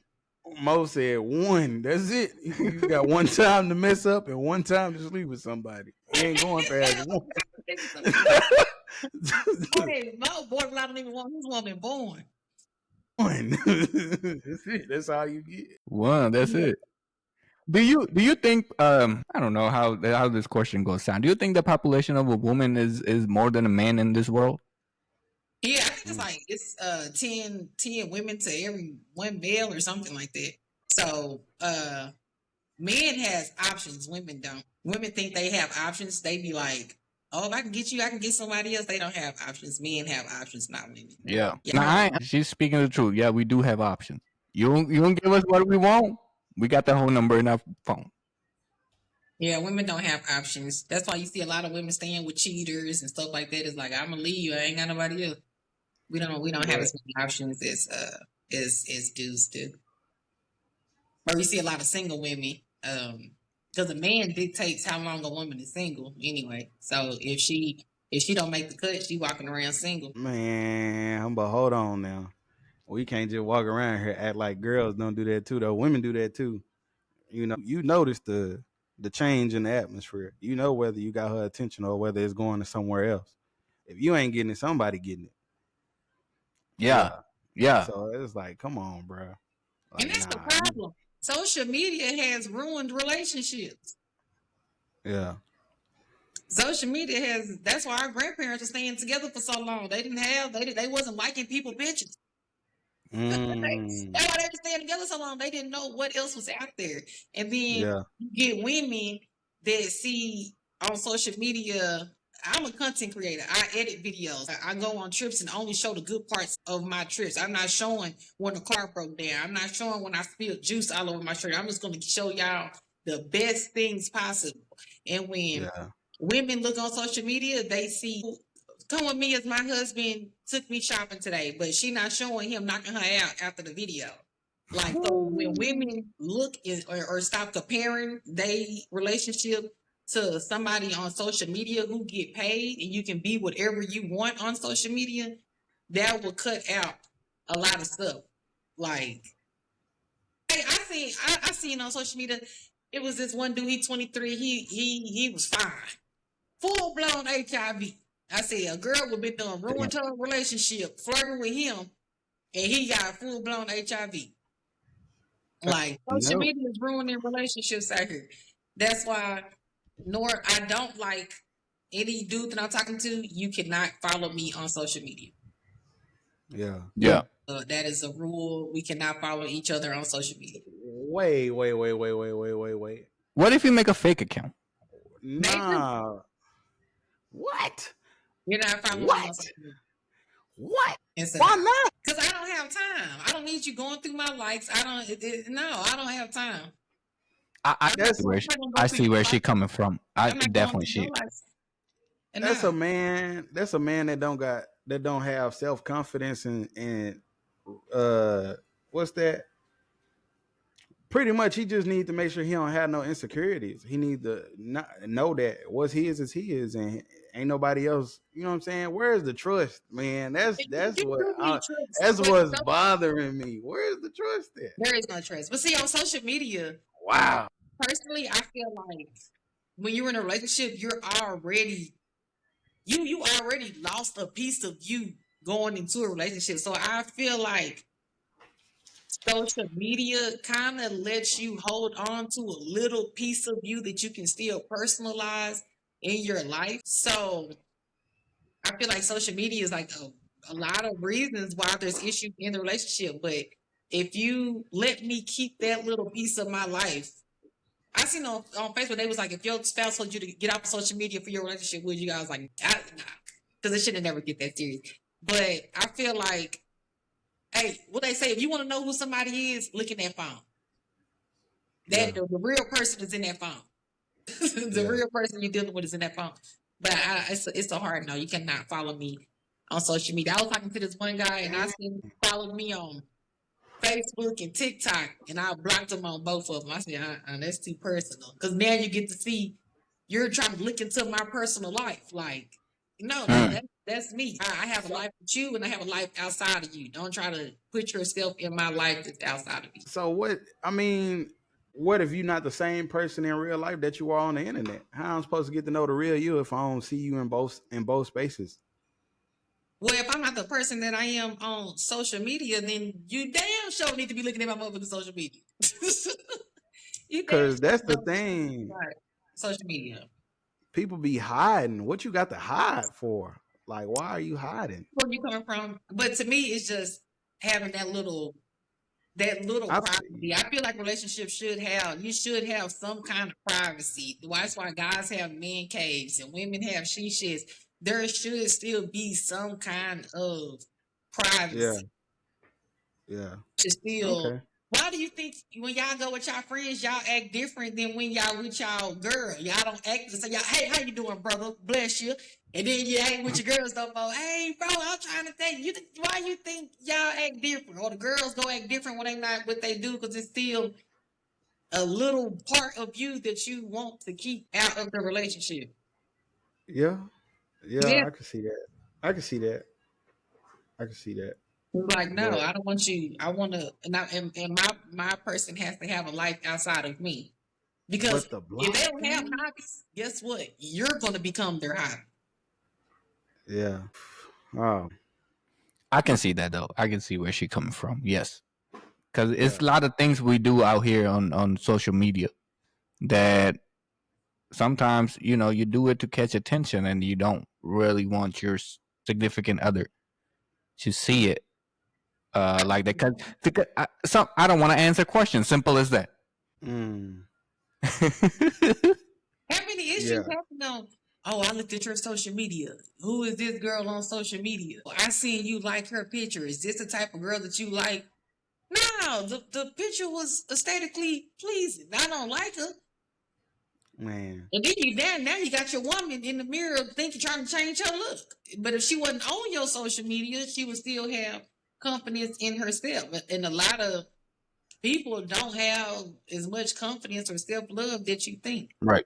Mo said one. That's it. You got one time to mess up and one time to sleep with somebody. He ain't going past one. Hey, Mo, borderline don't even want his woman born. One. That's it. That's all you get. one. That's Yeah, it. Do you think I don't know how this question goes sound. Do you think the population of a woman is more than a man in this world? yeah, I think it's like it's 10 women to every one male or something like that. So men has options, women don't. Women think they have options. They be like, oh, if I can get you, I can get somebody else. They don't have options. Men have options, not women. Yeah. Yeah. She's speaking the truth. Yeah, we do have options. You don't give us what we want. We got the whole number in our phone. Yeah, women don't have options. That's why you see a lot of women staying with cheaters and stuff like that. It's like I'm gonna leave you. I ain't got nobody else. We don't have Right. as many options as dudes do. Or you see a lot of single women. Because a man dictates how long a woman is single anyway. So if she don't make the cut, she walking around single. Man, but hold on now. We can't just walk around here act like girls don't do that too, though. Women do that too. You notice the change in the atmosphere. You know whether you got her attention or whether it's going to somewhere else. If you ain't getting it, somebody getting it. Yeah. Yeah. Yeah. So it's like, come on, bro. And Like, that's the nah, you. problem. Social media has ruined relationships. Yeah. Social media has. That's why our grandparents are staying together for so long. They wasn't liking people pictures. That's Mm, why they were staying together so long. They didn't know what else was out there. And then yeah. you get women that see on social media. I'm a content creator. I edit videos. I go on trips and only show the good parts of my trips. I'm not showing when the car broke down. I'm not showing when I spilled juice all over my shirt. I'm just going to show y'all the best things possible. And when Yeah. women look on social media, they see come with me as my husband took me shopping today, but she not showing him knocking her out after the video. Like so when women look or stop comparing they relationship to somebody on social media who get paid and you can be whatever you want on social media, that will cut out a lot of stuff. Like, hey, I seen on social media, it was this one dude, he 23, he was fine. Full blown HIV. I said a girl would be done ruined her relationship, flirting with him, and he got full blown HIV. Like social No. media is ruining relationships out here. That's why I don't like any dude that I'm talking to. You cannot follow me on social media. Yeah. Yeah. That is a rule. We cannot follow each other on social media. Wait. What if you make a fake account? Nah. What? You're not following me on What? social media. What? Instead Why not? because I don't have time. I don't need you going through my likes. I don't have time. I see where she coming from. I I'm not going definitely through see. your likes. That's a man. That's a man that don't have self confidence and what's that? Pretty much, he just needs to make sure he don't have no insecurities. He needs to not know that what's his is his, and ain't nobody else. You know what I'm saying? Where's the trust, man? That's what's bothering me. Where's the trust at? There is no trust. But see, on social media, Wow. personally, I feel like when you're in a relationship, you already lost a piece of you going into a relationship. So I feel like social media kind of lets you hold on to a little piece of you that you can still personalize in your life. So I feel like social media is like a lot of reasons why there's issues in the relationship. But if you let me keep that little piece of my life, I seen on Facebook, they was like, if your spouse told you to get off of social media for your relationship, would you guys like, nah, because it shouldn't never get that serious. But I feel like, hey, what they say, if you want to know who somebody is, look in that phone. The real person is in that phone. The real person you're dealing with is in that phone. But it's a hard no. You cannot follow me on social media. I was talking to this one guy, and I seen him follow me on Facebook and TikTok, and I blocked him on both of them. I said, that's too personal. Because now you get to see, you're trying to look into my personal life. Like, no, that's me. I have a life with you, and I have a life outside of you. Don't try to put yourself in my life that's outside of me. So what? I mean, what if you're not the same person in real life that you are on the internet? How am I supposed to get to know the real you if I don't see you in both spaces? Well, if I'm not the person that I am on social media, then you damn sure need to be looking at my motherfucking social media. Because that's the thing. Social media. People be hiding. What you got to hide for? Like, why are you hiding? Where you coming from? But to me, it's just having that little privacy. I feel like relationships should have some kind of privacy. That's why guys have man caves and women have she sheds. There should still be some kind of privacy. Yeah. To still. Why do you think when y'all go with y'all friends, y'all act different than when y'all with y'all girl? Y'all don't act the same. Y'all, hey, how you doing, brother? Bless you. And then you ain't with your girls no more. Hey, bro, I'm trying to think. Why you think y'all act different? Or the girls go act different when they not what they do because it's still a little part of you that you want to keep out of the relationship. Yeah. I can see that. Like, no, I don't want you. I want to, and my person has to have a life outside of me. Because if they don't have hobbies, guess what? You're going to become their hobby. Yeah. Oh. I can see that though. I can see where she's coming from. Yes. Because it's a lot of things we do out here on social media that sometimes, you do it to catch attention and you don't really want your significant other to see it like that. Because I don't want to answer questions. Simple as that. How many issues happen on? Oh, I looked at your social media. Who is this girl on social media? I seen you like her picture. Is this the type of girl that you like? No, the picture was aesthetically pleasing. I don't like her. Man. And then now you got your woman in the mirror thinking trying to change her look. But if she wasn't on your social media, she would still have confidence in herself. And a lot of people don't have as much confidence or self-love that you think. Right.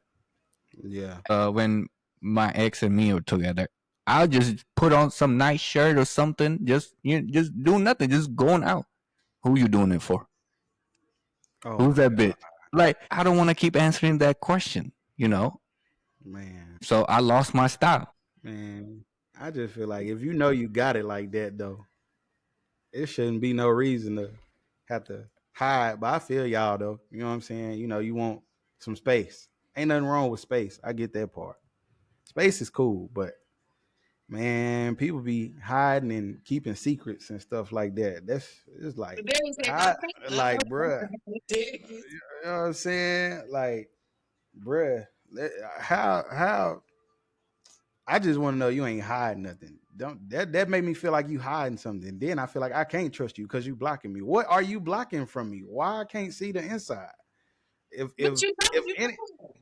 Yeah. When my ex and me were together, I'll just put on some nice shirt or something. Just do nothing. Just going out. Who you doing it for? Oh Who's my that god, bitch? Like I don't want to keep answering that question. You know. man, So I lost my style. man. I just feel like if you know you got it like that though, it shouldn't be no reason to have to hide. But I feel y'all though. You know what I'm saying? You know, you want some space. Ain't nothing wrong with space. I get that part. Space is cool, but man, people be hiding and keeping secrets and stuff like that. That's it's like There is a how like bruh. You know what I'm saying? Like, bruh, how I just want to know you ain't hiding nothing. Don't that made me feel like you hiding something. Then I feel like I can't trust you because you blocking me. What are you blocking from me? Why I can't see the inside? If But if you know, if you any know.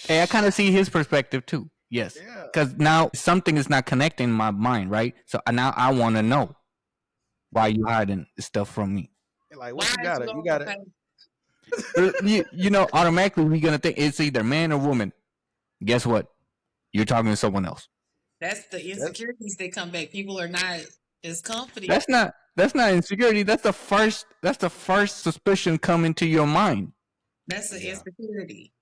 Hey, I kind of see his perspective too. Yes, yeah, because now something is not connecting in my mind, right? So now I want to know why you hiding stuff from me. like Why what you is got you it? You on got the it. page? You know, automatically we're gonna think it's either man or woman. Guess what? You're talking to someone else. That's the insecurities that come back. People are not as confident. That's not insecurity. That's the first suspicion coming to your mind. That's the Yeah, insecurity.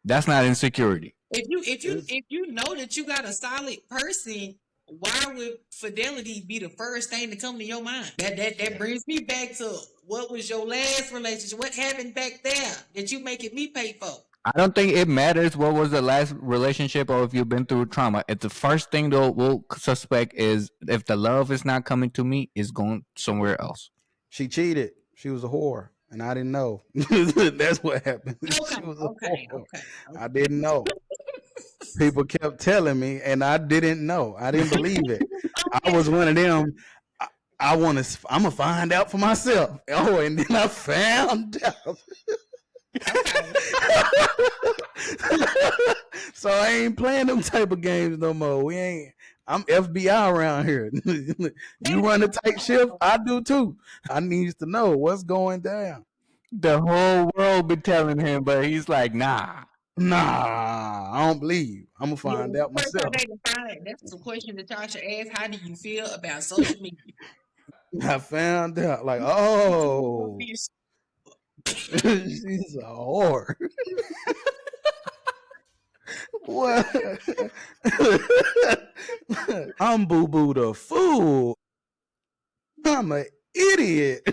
That's not insecurity. If you if you it's if you know that you got a solid person, why would fidelity be the first thing to come to your mind? That yeah. brings me back to what was your last relationship? What happened back there that you making me pay for? I don't think it matters what was the last relationship or if you've been through trauma. It's the first thing though we'll suspect is if the love is not coming to me, it's going somewhere else. She cheated. She was a whore, and I didn't know. That's what happened. Okay, She was a okay, whore. okay, I didn't know. People kept telling me, and I didn't know. I didn't believe it. I okay, was one of them. I want to. I'm gonna find out for myself. Oh, and then I found out. okay. So I ain't playing them type of games no more. We ain't. I'm FBI around here. You run a tight shift, I do too. I needs to know what's going down. The whole world be telling him, but he's like, nah. Nah, I don't believe you. I'm gonna Yeah, find the out first time myself. they define it, that's the question that y'all should ask. How do you feel about social media? I found out, like, oh, Be she's a whore. What? I'm Boo Boo the fool. I'm an idiot.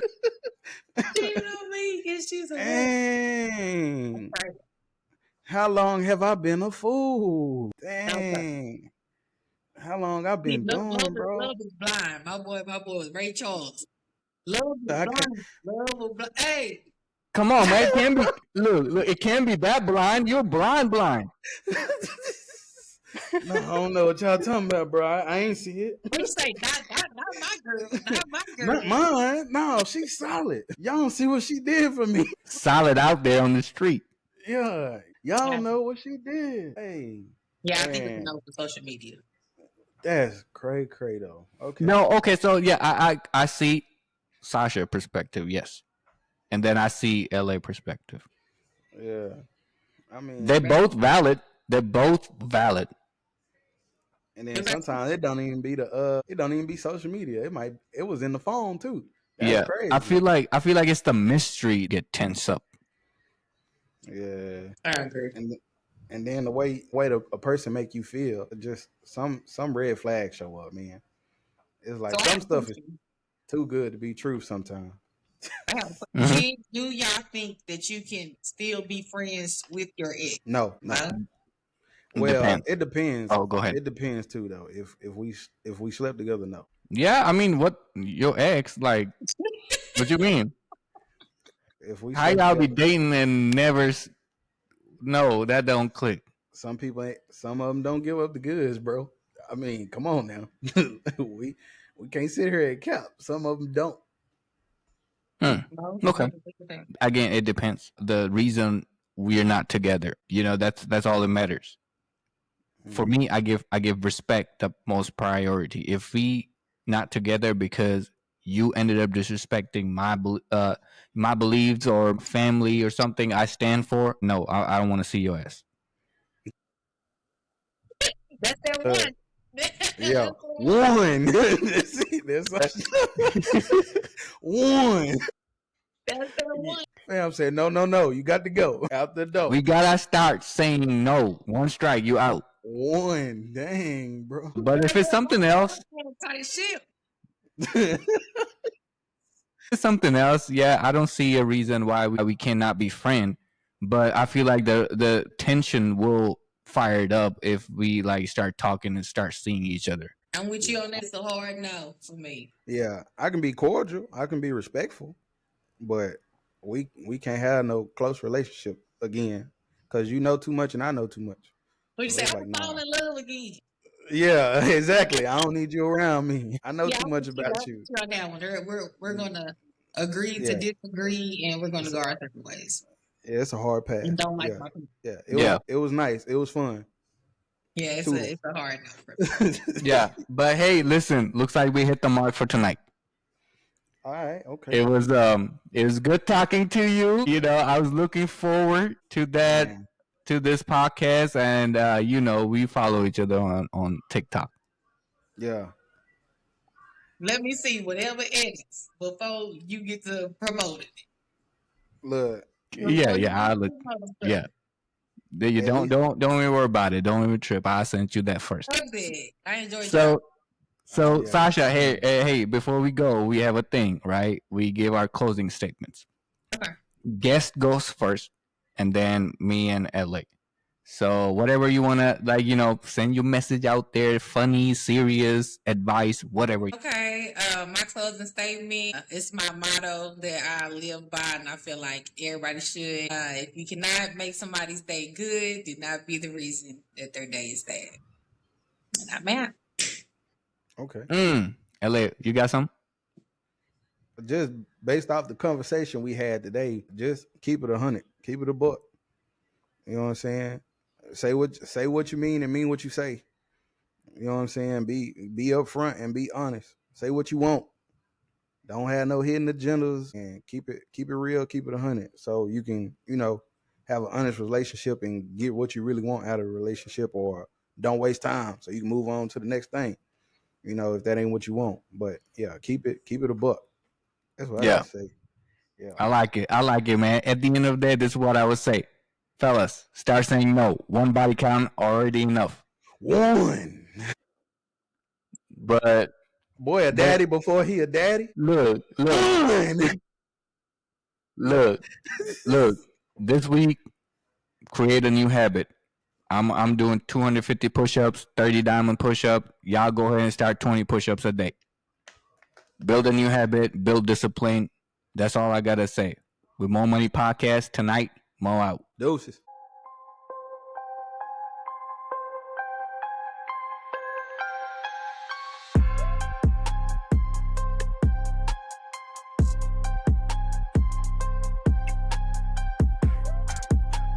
cheating on me because she's a whore. Dang. Okay, How long have I been a fool? okay. Dang. How long I See, been doing, bro? love is blind. My boy is Ray Charles. Love is I can't. blind. Love is blind. Hey, Come on, man. It can be look, it can be that blind. You're blind. No, I don't know what y'all talking about, bro. I ain't see it. we say not my girl, not my girl. Not mine. No, she's solid. Y'all don't see what she did for me. Solid out there on the street. Yeah, y'all Yeah, know what she did. Hey, yeah. I think it's a man, no for social media. that's cray though. Okay. No, okay, so yeah, I see Sasha perspective, yes. And then I see LA perspective. Yeah. I They're mean, both valid. They're both valid. and then sometimes it don't even be social media. It was in the phone too. That's Yeah. I crazy. feel like I feel like it's the mystery get tense up. Yeah. I agree. And and then the way a person make you feel, just some red flags show up, man. It's So like I have some a stuff is question. too good to be true sometimes. I have a Hmm. question. Do y'all think that you can still be friends with your ex? No. Huh? Well, Depends. it depends. Oh, go ahead. It depends too, though. If we slept together, no. Yeah, I mean, what your ex like? What you mean? If we How slept y'all be together, dating and never? No, that don't click. some people ain't. Some of them don't give up the goods, bro. I mean, come on now. We can't sit here and cap. Some of them don't. Hmm. No, just Okay. want to think of that. Again, it depends. The reason we're not together, that's all that matters. For Hmm. me, I give respect the most priority. If we not together because you ended up disrespecting my beliefs or family or something I stand for, no, I don't want to see your ass. That's that Uh, one. Yeah, one. See, that's one. That's the one. Fam said, no. You got to go out the door. We gotta start saying no. One strike, you out. One. Dang, bro. But if it's something else, Tight ship. it's something else. Yeah, I don't see a reason why we cannot be friends. But I feel like the tension will fire it up if we like start talking and start seeing each other. I'm with you on that. It's a hard no for me. Yeah, I can be cordial. I can be respectful, but we can't have no close relationship again because you know too much and I know too much. What you So say? it's I'm like, falling nah. in love again. Yeah, exactly. I don't need you around me. I know Yeah, too I'm much with you. about I'm you. with you on that one. We're gonna agree to Yeah, disagree, and we're gonna it's go our separate ways. yeah, it's a hard path. And don't like Yeah, my people. yeah. Yeah. It was nice. It was fun. Yeah, it's Toodles. a hard no for me. Yeah. But hey, listen, looks like we hit the mark for tonight. All right. Okay. It was good talking to you. You know, I was looking forward to that Man. to this podcast, and you know, we follow each other on TikTok. Yeah. Let me see whatever edits before you get to promote it. Look. Yeah, I look. Yeah, you At least. don't even worry about it. Don't even trip. I sent you that first. Perfect. I enjoyed So so Yeah. Sasha, hey, before we go, we have a thing, right? We give our closing statements. Okay. Guest goes first, and then me and LA. So whatever you wanna like, you know, send your message out there, funny, serious, advice, whatever. Okay. My closing statement. It's my motto that I live by, and I feel like everybody should. If you cannot make somebody's day good, do not be the reason that their day is bad. And I'm out. Okay. LA, you got some? Just based off the conversation we had today, just keep it 100. Keep it a buck. You know what I'm saying? Say what you mean and mean what you say. You know what I'm saying? Be upfront and be honest. Say what you want. Don't have no hidden agendas and keep it real, keep it 100. So you can, you know, have an honest relationship and get what you really want out of a relationship, or don't waste time so you can move on to the next thing. You know, if that ain't what you want. But yeah, keep it a buck. That's what I gotta say. Yeah. I like it, man. At the end of the day, this is what I would say. Fellas, start saying no. One body count already enough. One. But boy, a daddy before he a daddy. Look. One. Look. This week, create a new habit. I'm doing 250 push-ups, 30 diamond push-up. Y'all go ahead and start 20 push-ups a day. Build a new habit, build discipline. That's all I gotta say. With More Money Podcast tonight, Mo out. Doses.